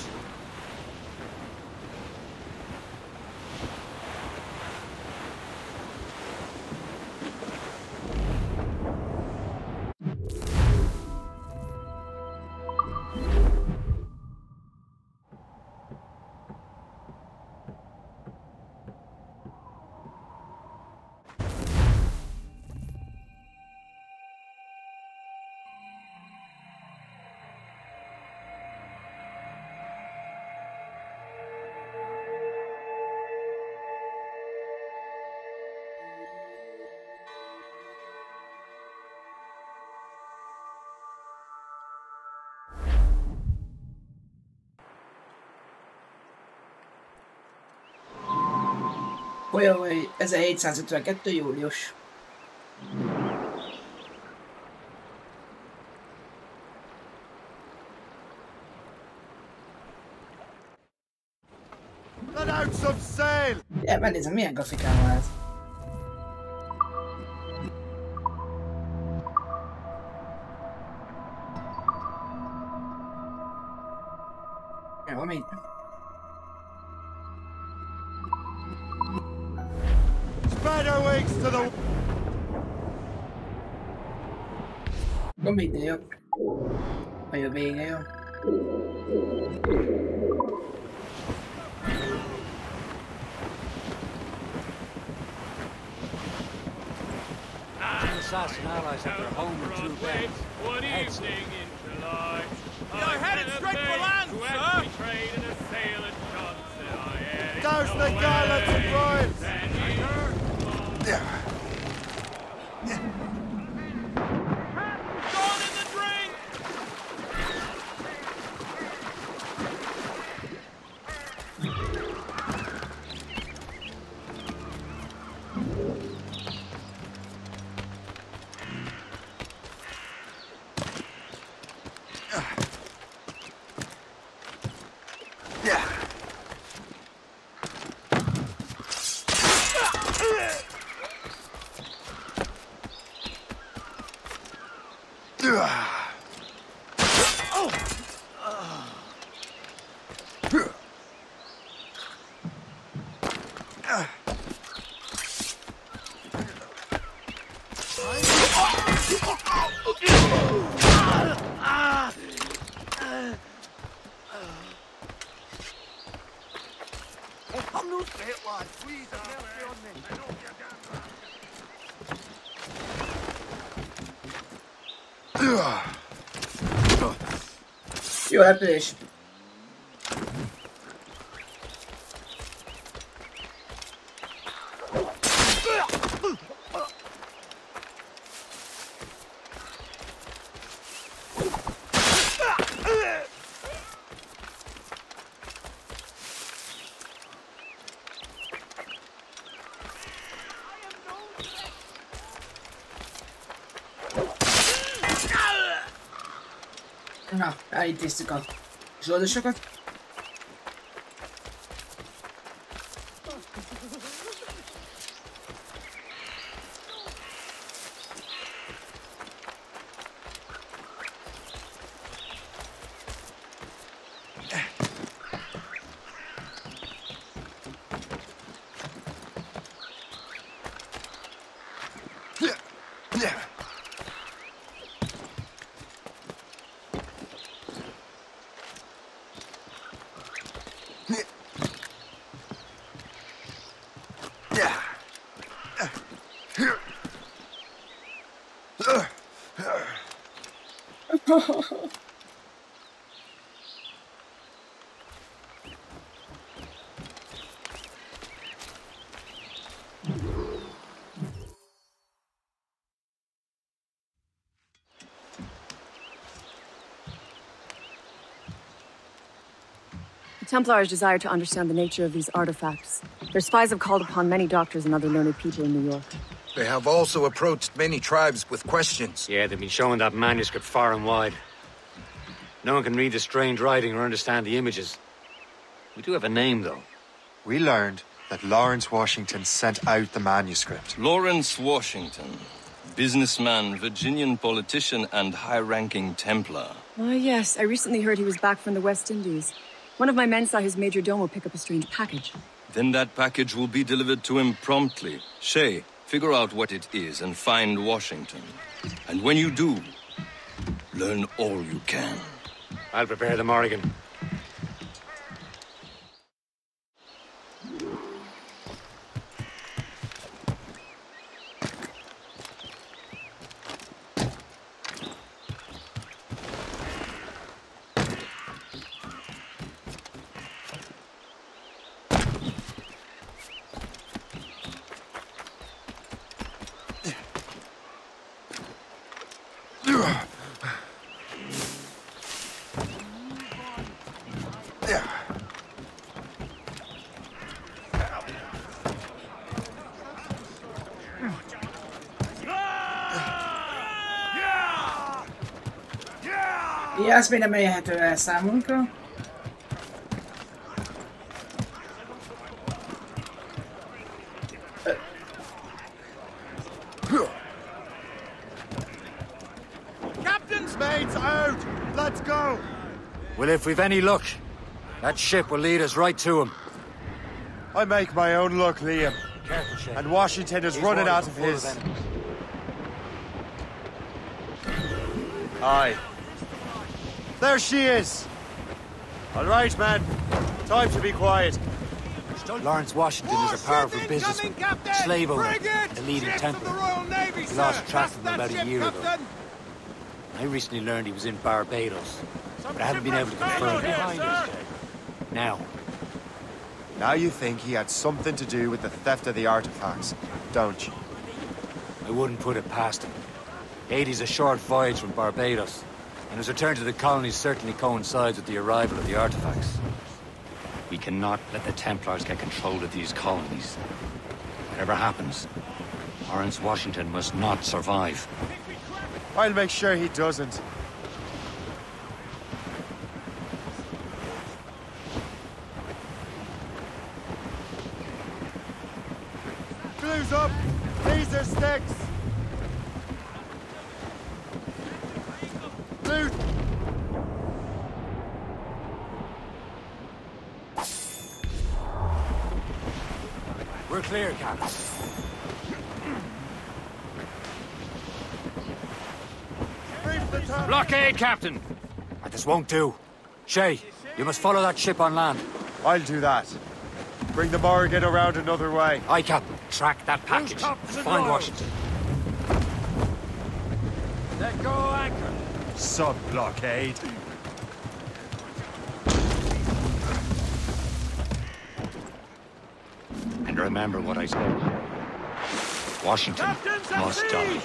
Olyan, hogy 1752. július. Let out some sail! Ja, megnézem, milyen grafikán van ez. Jó, minden. Spread our wings to the... Akkor minden jó. Vagy a vége jó. Assassin allies at their home in 2 days. One evening in July. You're headed straight for land, sir! Trade in a sail at Johnson. Douse the gallants and royals! Gone in the drink! I'm no fit, lad. Please, have mercy on me. I know you're Jó repülés. Na, elintéztük a zsoldosokat. The Templars desire to understand the nature of these artifacts. Their spies have called upon many doctors and other learned people in New York. They have also approached many tribes with questions. Yeah, they've been showing that manuscript far and wide. No one can read the strange writing or understand the images. We do have a name, though. We learned that Lawrence Washington sent out the manuscript. Lawrence Washington. Businessman, Virginian politician, and high-ranking Templar. Ah, yes. I recently heard he was back from the West Indies. One of my men saw his major domo pick up a strange package. Then that package will be delivered to him promptly. Shay, figure out what it is and find Washington. And when you do, learn all you can. I'll prepare the Morrigan. Ez még nem elérhető el számunkra. Captain's mate's out! Let's go! Well, if we've any luck, that ship will lead us right to him. I make my own luck, Liam. Careful, Shay. And Washington is running out of his. Aye. There she is! All right, man. Time to be quiet. Lawrence Washington is a powerful businessman, slave owner, a leading Templar. We lost track of him about a year ago. I recently learned he was in Barbados, but I haven't been able to confirm it. Now you think he had something to do with the theft of the artifacts, don't you? I wouldn't put it past him. Haiti's a short voyage from Barbados, and his return to the colonies certainly coincides with the arrival of the artifacts. We cannot let the Templars get control of these colonies. Whatever happens, Lawrence Washington must not survive. I'll make sure he doesn't. Blue's up! These are sticks! Blue! We're clear, Captain. Blockade, Captain! This won't do. Shay, you must follow that ship on land. I'll do that. Bring the Morrigan around another way. Aye, Captain. Track that package. Find Washington. Let go anchor. Sub-blockade. And remember what I said. Washington must die.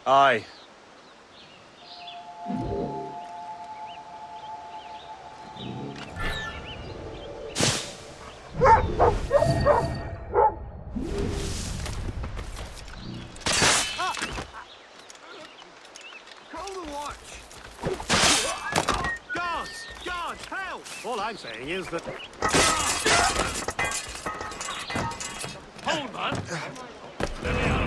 Aye. Guards, help! All I'm saying is that... Hold, man! Let me out.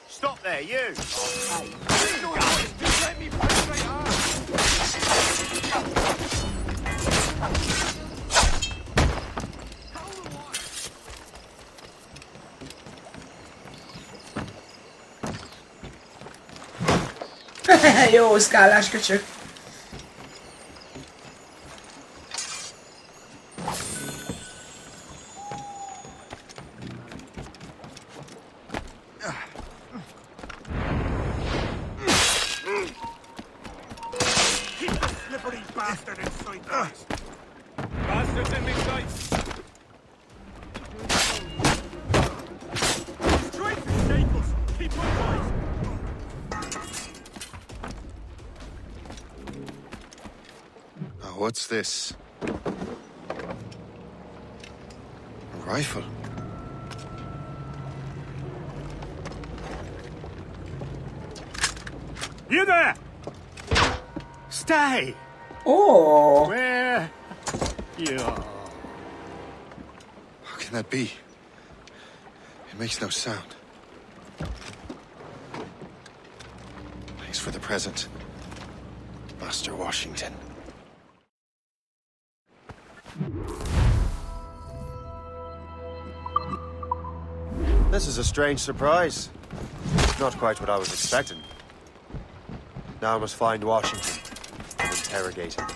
Stop there, you! Jó, szkálás köcsök. Bastard in sight, guys. Bastards in me sight. He's trying to shake us. Keep on guys. Oh, what's this? A rifle. You there! Stay! Oh! Where you are? How can that be? It makes no sound. Thanks for the present, Master Washington. This is a strange surprise. Not quite what I was expecting. Now I must find Washington and interrogate him.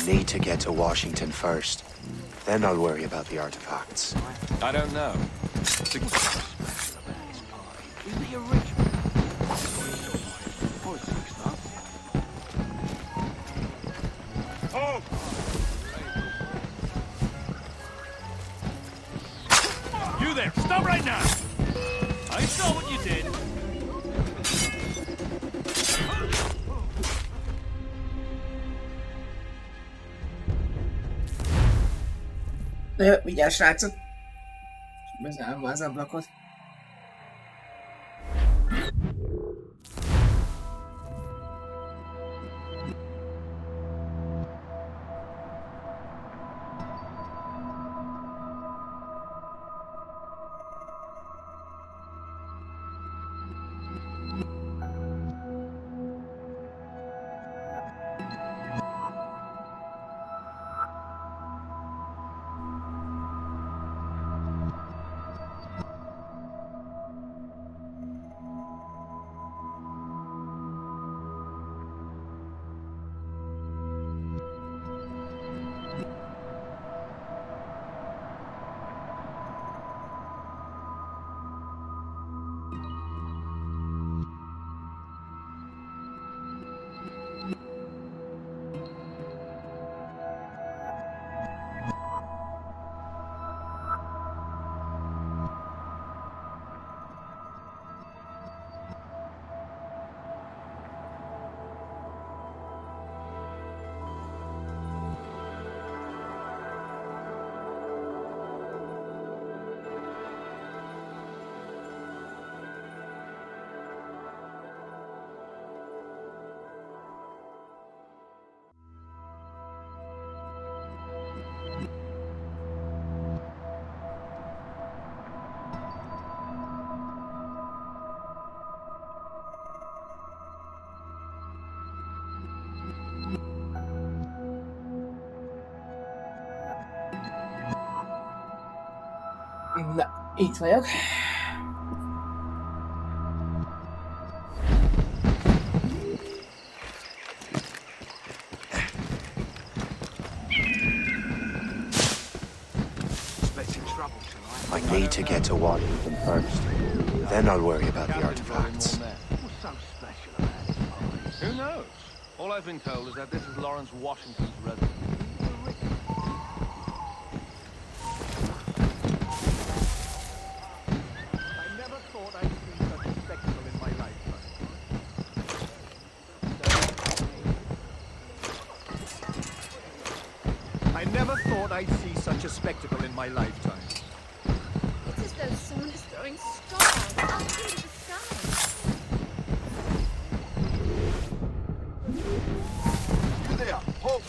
Need to get to Washington first. Then I'll worry about the artifacts. I don't know. Oh! You there! Stop right now! I saw what you did. Vigyázz, srácok! Bezárva az ablakot. Na, itt vagyok. I need to get to Washington first. Then I'll worry about the artifacts. Who knows? All I've been told is that this is Lawrence Washington's residence. I never thought I'd see such a spectacle in my lifetime. It's as though someone is throwing stars up into the sky. There, hold!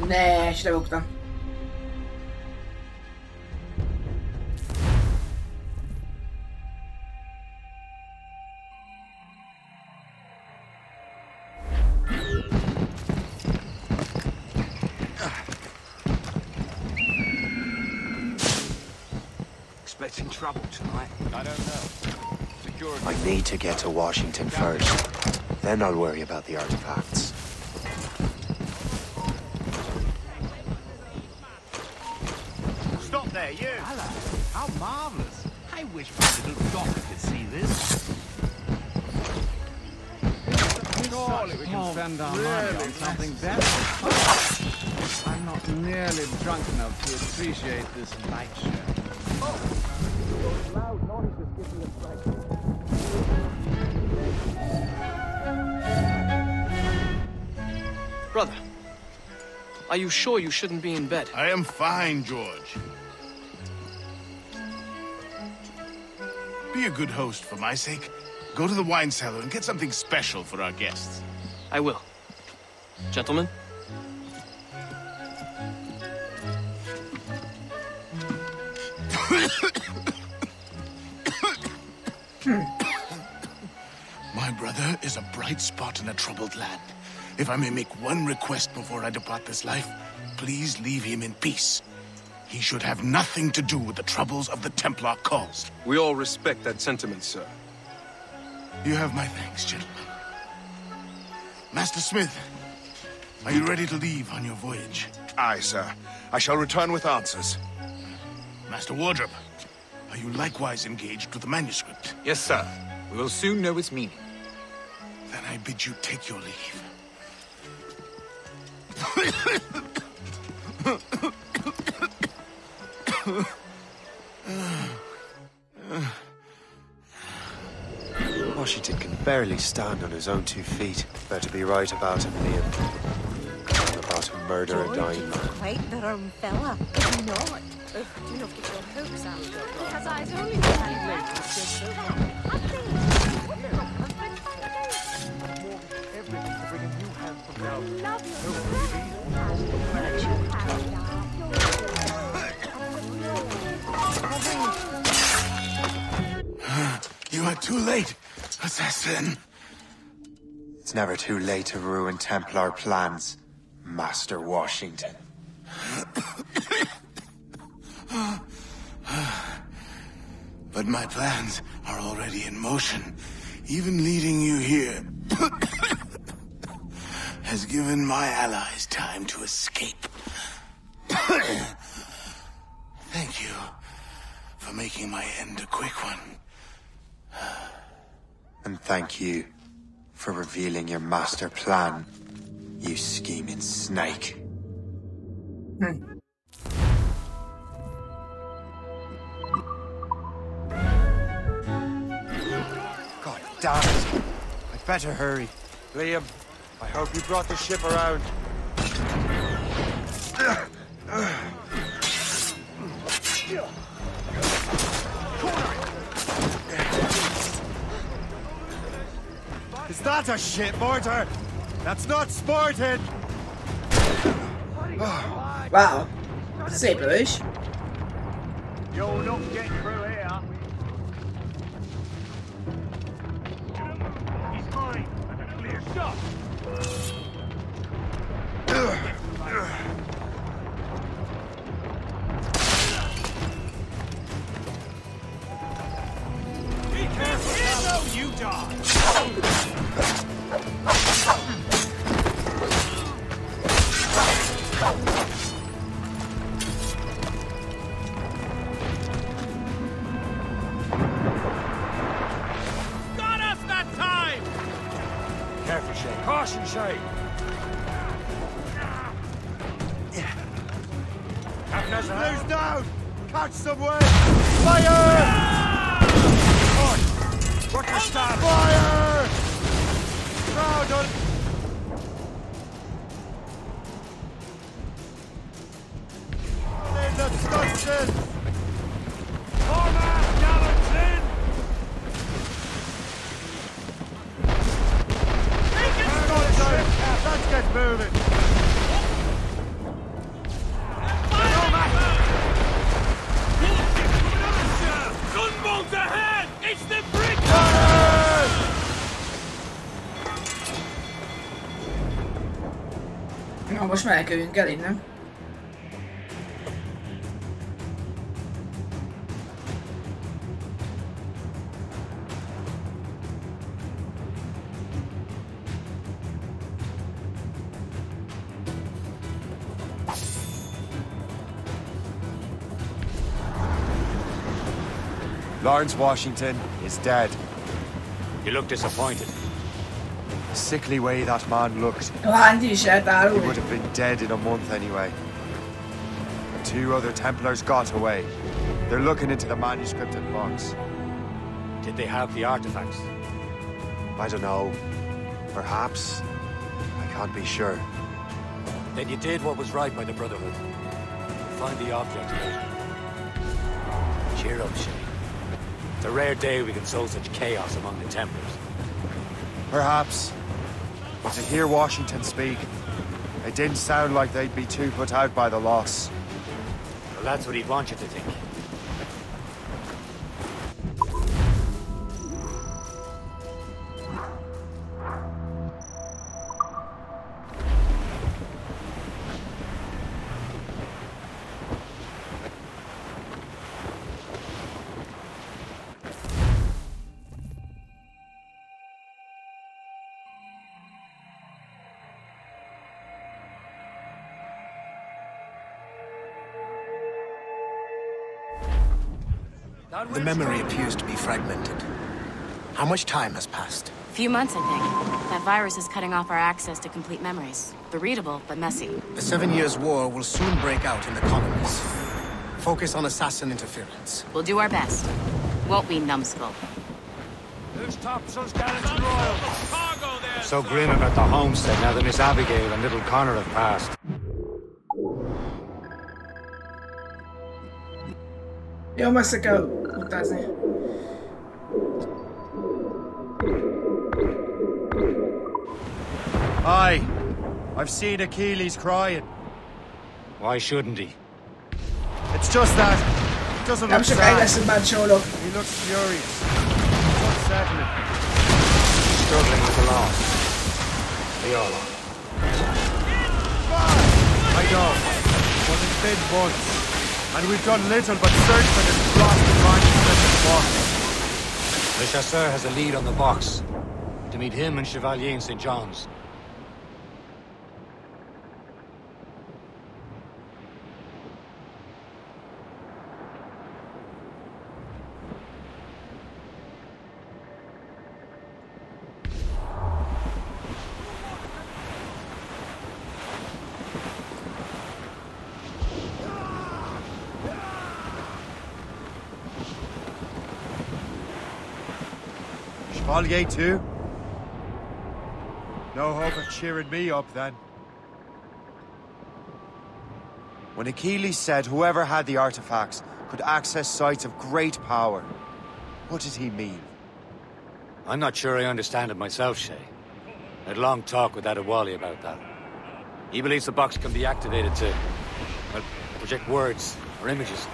Ne, és lebuktam. Expecting trouble tonight? I don't know. Security. I need to get to Washington first. Then I'll worry about the artifacts. Stop there, you! Hello. How marvelous. I wish my little daughter could see this. Surely we can spend our money on something better. I'm not nearly drunk enough to appreciate this light show. Those loud noises give me a fright. Brother, are you sure you shouldn't be in bed? I am fine, George. Be a good host for my sake. Go to the wine cellar and get something special for our guests. I will. Gentlemen? My brother is a bright spot in a troubled land. If I may make one request before I depart this life, please leave him in peace. He should have nothing to do with the troubles of the Templar cause. We all respect that sentiment, sir. You have my thanks, gentlemen. Master Smith, are you ready to leave on your voyage? Aye, sir. I shall return with answers. Master Wardrop, are you likewise engaged with the manuscript? Yes, sir. We will soon know its meaning. Then I bid you take your leave. Washington can barely stand on his own 2 feet. Better be right about him, Liam. murder a dying man. Quite the wrong fella, is he not? Do not get your hopes up. He has eyes only for You are too late, assassin. It's never too late to ruin Templar plans, Master Washington. But my plans are already in motion. Even leading you here has given my allies time to escape. Thank you for making my end a quick one. And thank you for revealing your master plan, you scheming snake. God damn it! I'd better hurry. Liam, I hope you brought the ship around. Is that a ship mortar? That's not sporting! Wow. Szép is. You'll not get through here. He's mine. And a clear shot. Be careful! Hello, you dog! Got us that time! Careful, Shay. Caution, Shay. Captain has blues down! Catch some way! Fire! Work your stab. Fire! Round on... In the Stunson! Format gallants in! Let's get moving! Gunboats ahead! It's the brig! Na, most meneküljünk el innen. Lawrence Washington is dead. You look disappointed. The sickly way that man looked, Lány is he eltárul. would have been dead in a month anyway. 2 other Templars got away. They're looking into the manuscripted box. Did they have the artifacts? I don't know. Perhaps. I can't be sure. Then you did what was right by the Brotherhood. Find the object later. Cheer up, Shay. It's a rare day we can sow such chaos among the Templars. Perhaps. But to hear Washington speak, it didn't sound like they'd be too put out by the loss. Well, that's what he'd want you to think. The memory appears to be fragmented. How much time has passed? Few months, I think. That virus is cutting off our access to complete memories. They're readable, but messy. The 7 Years' War will soon break out in the colonies. Focus on assassin interference. We'll do our best. Won't we, numbskull? Who's Thompson's Gallantry Royal? Cargo there! So grim about the homestead now that Miss Abigail and little Connor have passed. Jó, messze kell utázni. Aye, I've seen Achilles crying. Why shouldn't he? It's just that he doesn't Nem look sokáig sad. lesz a bácsoló. He looks furious. It's unsettling. He's struggling with the loss. We all are. I know, but it's been months, and we've done little but search for this blasted manuscript box. Le Chasseur has a lead on the box. To meet him and Chevalier in St. John's. Chevalier too? No hope of cheering me up then. When Achilles said whoever had the artifacts could access sites of great power, what did he mean? I'm not sure I understand it myself, Shay. I had a long talk with Adewale about that. He believes the box can be activated to, well, project words or images.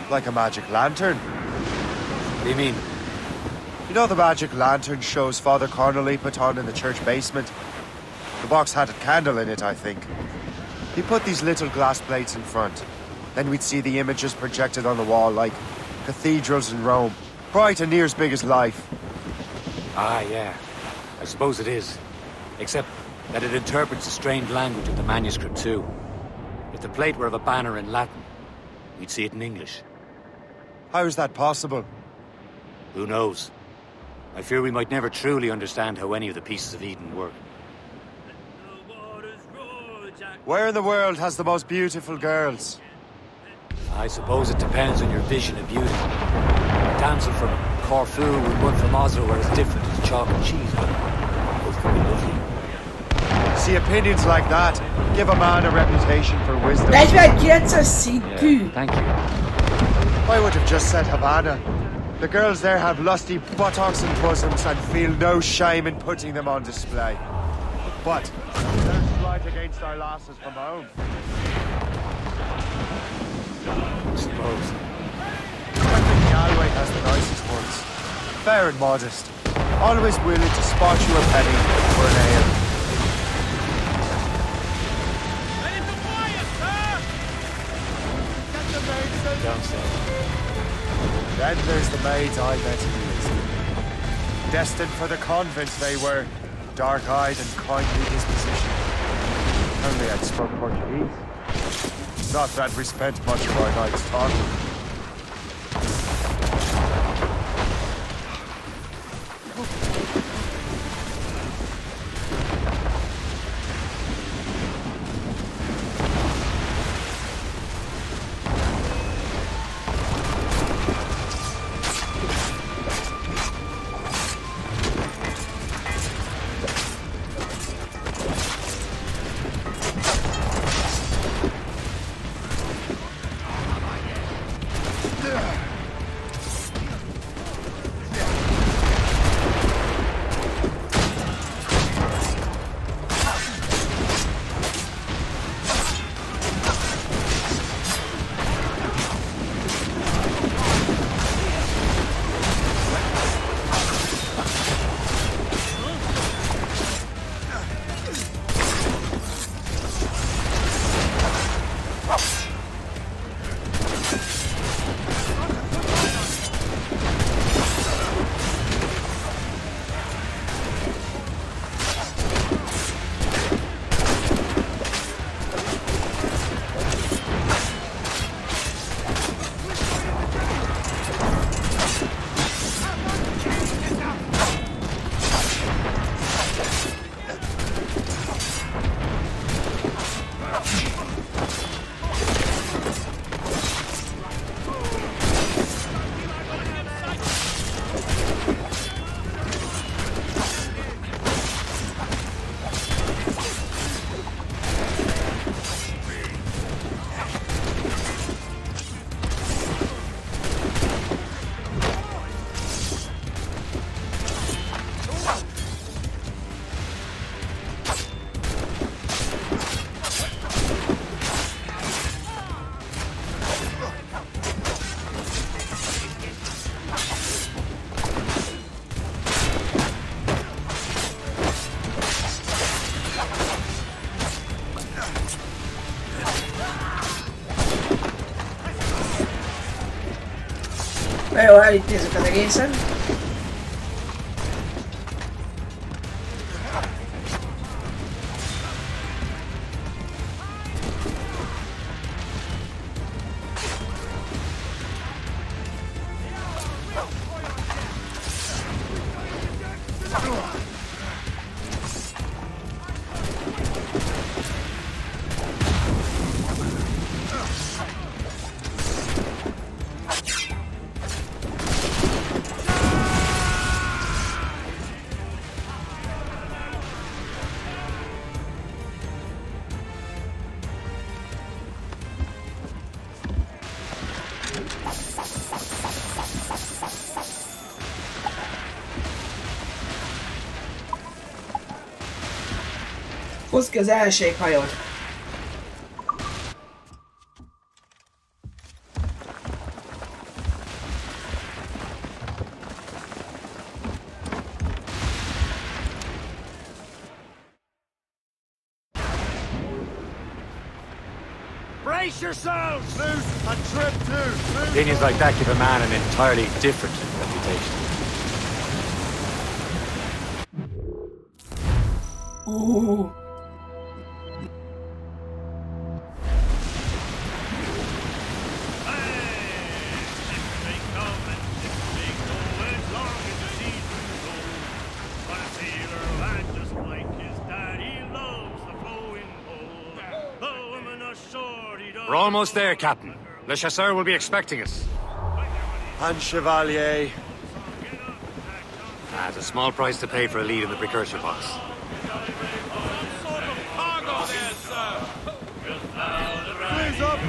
Like a magic lantern? What do you mean? You know the magic lantern shows Father Connolly put on in the church basement? The box had a candle in it, I think. He put these little glass plates in front. Then we'd see the images projected on the wall like cathedrals in Rome. Bright and near as big as life. Ah, yeah. I suppose it is. Except that it interprets the strange language of the manuscript too. If the plate were of a banner in Latin, we'd see it in English. How is that possible? Who knows? I fear we might never truly understand how any of the pieces of Eden work. Where in the world has the most beautiful girls? I suppose it depends on your vision of beauty. A damsel from Corfu and one from Oslo are as different as chalk and cheese. Both can be lovely. See, opinions like that give a man a reputation for wisdom. 49 szintű! Thank you. I would have just said Havana. The girls there have lusty buttocks and bosoms and feel no shame in putting them on display. But they're slight against our lasses from home. I suppose. I think Galway has the nicest ones. Fair and modest. Always willing to spot you a penny for an ale. Don't say. Then there's the maids I met in Lisbon. Destined for the convent they were, dark-eyed and kindly disposition. Only I'd spoke Portuguese. Not that we spent much of our nights talking. Na jó, elintézzük az egészen. Hozd ki az elséghajót! Brace yourselves! Loose and trip too! Opinions like that give a man an entirely different reputation. Ooh. We're almost there, Captain. Le Chasseur will be expecting us. And Chevalier. It's a small price to pay for a lead in the precursor box. Freeze up!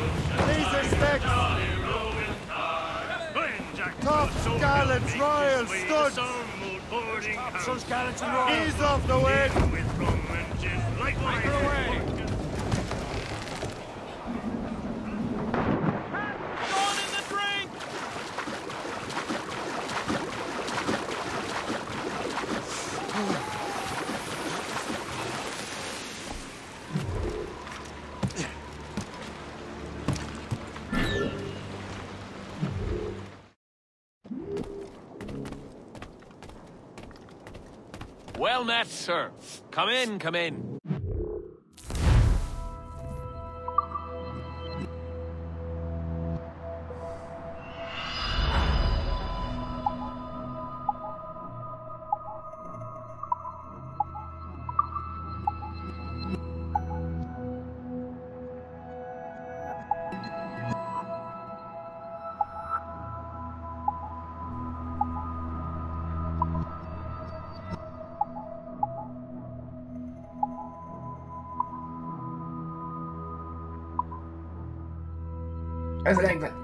These are sticks! Tops, gallants, royals, studs! Topsails, gallants, and royals! Ease off the wind! Anchor away! Well met, sir. Come in, come in.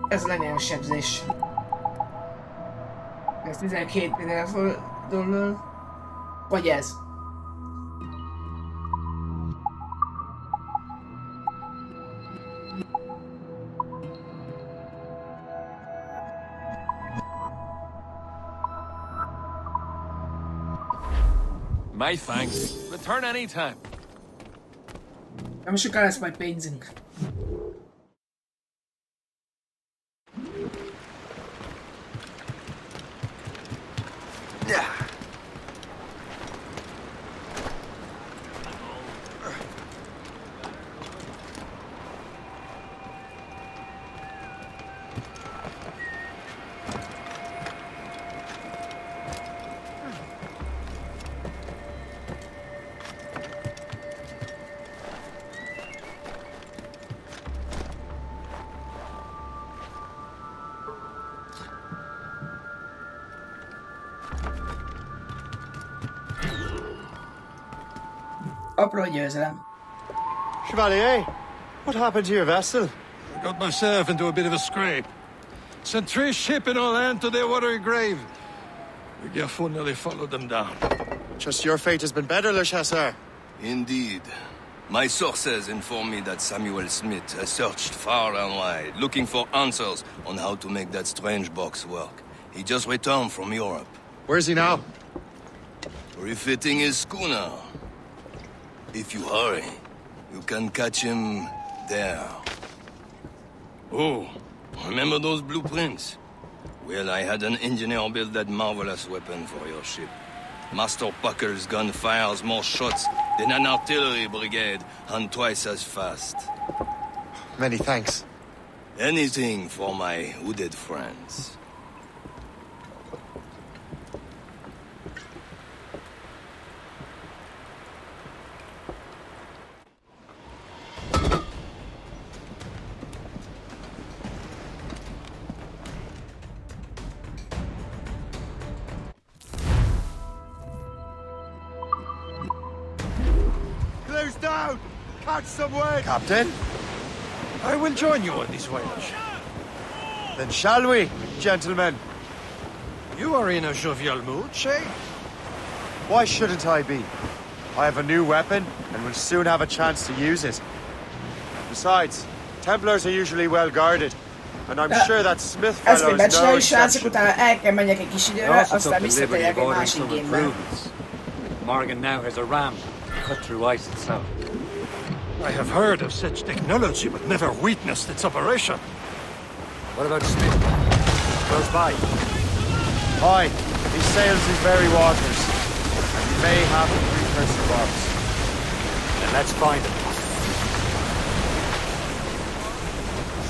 Ez a legnagyobb sebzés. Ez 12 milliárd dollár. Vagy ez. My thanks. Return anytime. Nem sokára lesz majd pénzünk. Apró győzelem. Chevalier, what happened to your vessel? I got myself into a bit of a scrape. Sent 3 ship in all hand to their watery grave. The Gerfaut nearly followed them down. Just your fate has been better, Le Chasseur. Indeed. My sources inform me that Samuel Smith has searched far and wide, looking for answers on how to make that strange box work. He just returned from Europe. Where's he now? Refitting his schooner. If you hurry, you can catch him there. Oh, remember those blueprints? Well, I had an engineer build that marvelous weapon for your ship. Master Puckle's gun fires more shots than an artillery brigade, and twice as fast. Many thanks. Anything for my hooded friends. Clears down! Catch some wind! Captain? I will join you on this voyage. Then shall we, gentlemen? You are in a jovial mood, Shay? Why shouldn't I be? I have a new weapon, and will soon have a chance to use it. Besides, Templars are usually well guarded, and I'm sure that Smith Ezt fellow még is no becsinálni, srácok, exception. utána el kell menjek egy kis időre, aztán visszatérjek egy másik gémbe. Morgan now has a ram to cut through ice itself. I have heard of such technology, but never witnessed its operation. What about Smith? Close by. Aye, he sails these very waters, and he may have the precursor box. Then let's find him.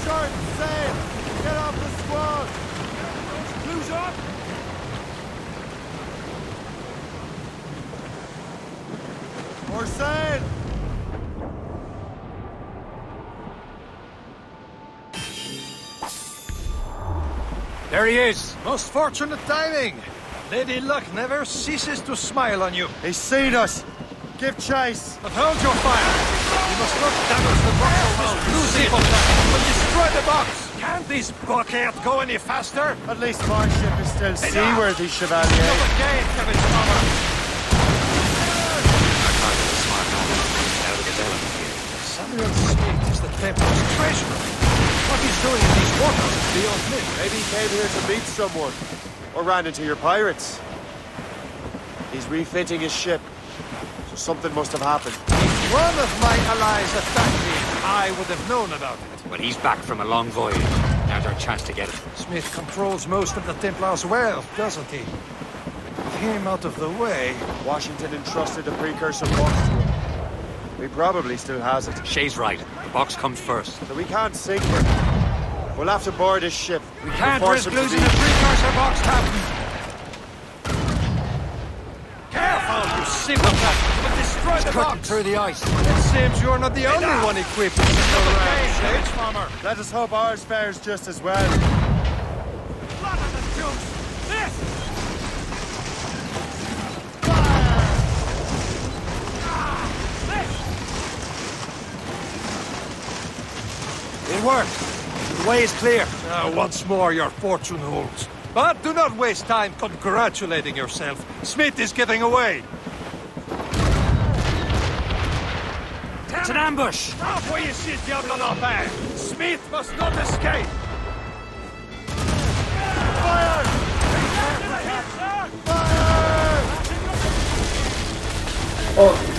Short sail! Get off the squad! Clues up! More sail! There he is! Most fortunate timing! Lady Luck never ceases to smile on you. He's seen us! Give chase! But hold your fire! You must not damage the box almost losing it! But destroy the box! Can't this bucket go any faster? At least my ship is still seaworthy, Chevalier. Not again, Kevin Farmer! Samuel Smith is the Templar's treasurer. What he's doing in these waters is beyond me. Maybe he came here to meet someone, or ran into your pirates. He's refitting his ship, so something must have happened. If one of my allies attacked me, I would have known about it. Well, he's back from a long voyage. Now's our chance to get him. Smith controls most of the Templars' wealth, doesn't he? With him out of the way... Washington entrusted the precursor box to him. He probably still has it. Shay's right. The box comes first. So we can't sink him. We'll have to board his ship. We can't risk losing the precursor box, Captain! Careful, you simpleton! We'll destroy the box! Through the ice. It seems you're not the only one equipped with the farmer. Let us hope ours fares just as well. Blood on the jokes! This! It worked. The way is clear. Once more, your fortune holds. But do not waste time congratulating yourself. Smith is getting away. It's an ambush. Stop where you sit, Diablo Lopin. Smith must not escape. Fire! Fire! Oh.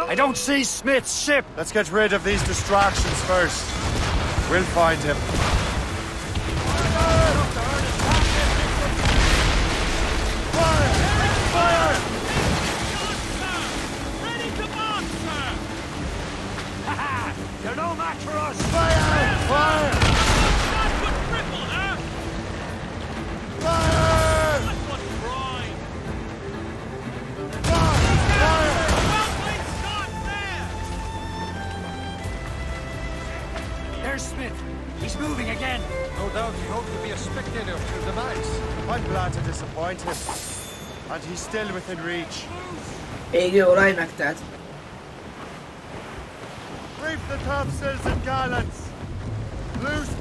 I don't see Smith's ship! Let's get rid of these distractions first. We'll find him. You're no match for us! Fire! Fire! That would cripple her! Fire! That's what's right! Fire! Well played shot there! There's Smith. He's moving again. No doubt he hoped to be a spectator through the night. I'm glad to disappoint him. And he's still within reach. Égő olaj megtelt. Reef the topsails and gallants! Loose!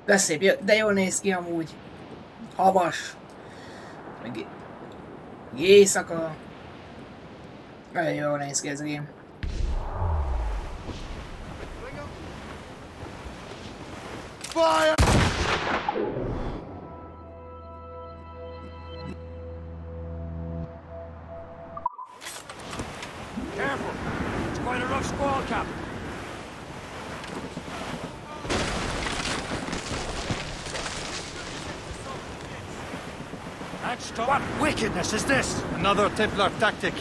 De szép, de jól néz ki amúgy. Havas. Meg éjszaka. Nagyon jól néz ki ez a game. Fire! Careful! It's quite a rough squall, Captain. What wickedness is this? Another Templar tactic.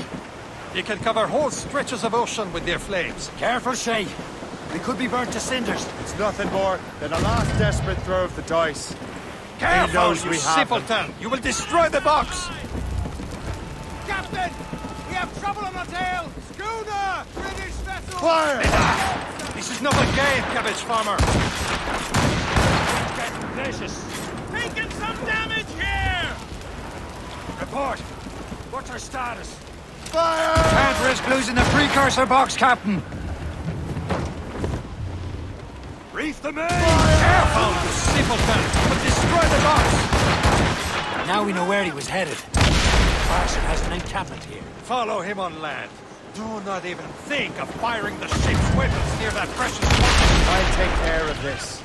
They can cover whole stretches of ocean with their flames. Careful, Shay. We could be burnt to cinders. It's nothing more than a last desperate throw of the dice. Careful, he knows you we have them. simpleton! You will destroy the box! Captain! We have trouble on our tail! Schooner! British vessel! Fire! This is not a game, cabbage farmer! It's getting vicious. Taking some damage here! Report. What's our status? Fire! Can't risk losing the precursor box, Captain. Reef the main! Careful, you simpleton! But destroy the box! Now we know where he was headed. Carson has an encampment here. Follow him on land. Do not even think of firing the ship's weapons near that precious box. I'll take care of this.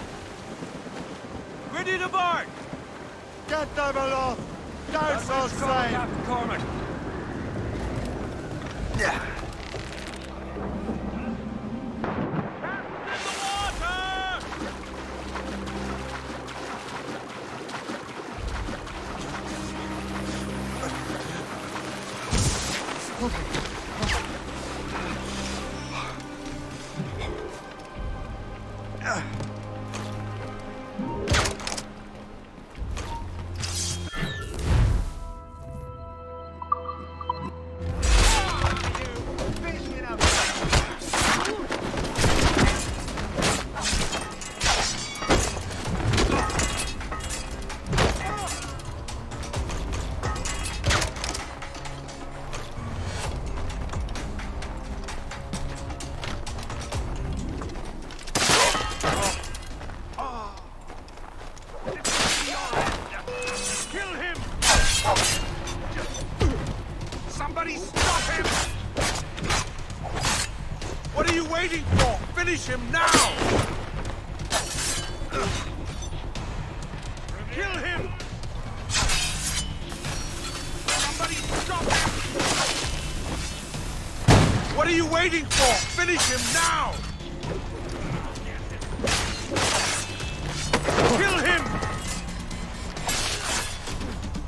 Ready to board! Get them aloft! Down all side! Captain Cormac. Somebody stop him! What are you waiting for? Finish him now! Kill him! Somebody stop him! What are you waiting for? Finish him now! Kill him!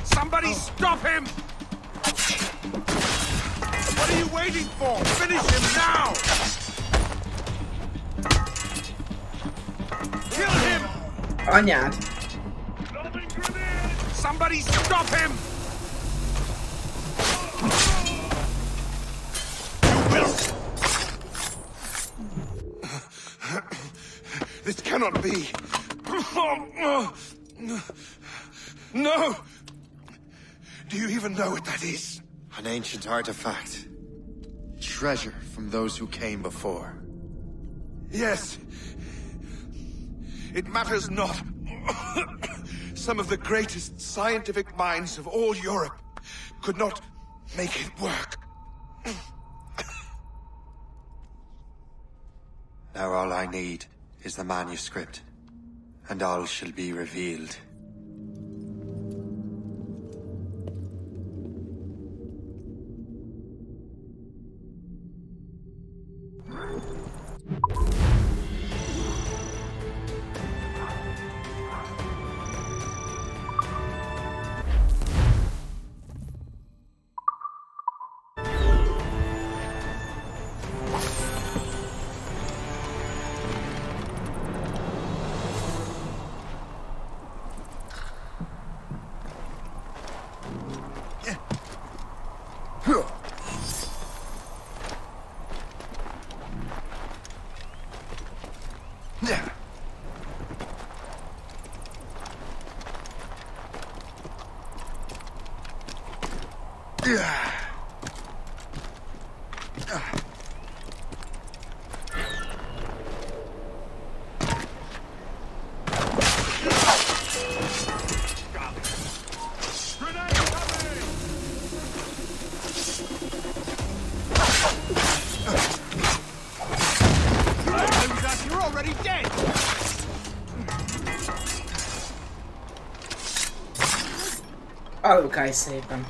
Somebody stop him! What are you waiting for? Finish him now! Kill him! Anyád. Somebody stop him! You will! This cannot be. No! Do you even know what that is? An ancient artifact. Treasure from those who came before. Yes. It matters not. Some of the greatest scientific minds of all Europe could not make it work. Now all I need is the manuscript, and all shall be revealed. You're already dead! Alukálj szépen.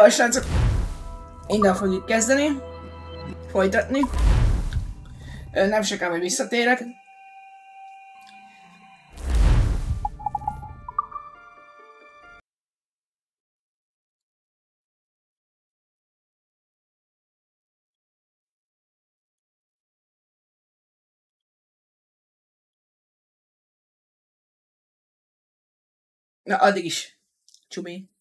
Jó, srácok! Innen fogjuk kezdeni. Folytatni. Nem sokára majd visszatérek. Na, addig is. Csumi.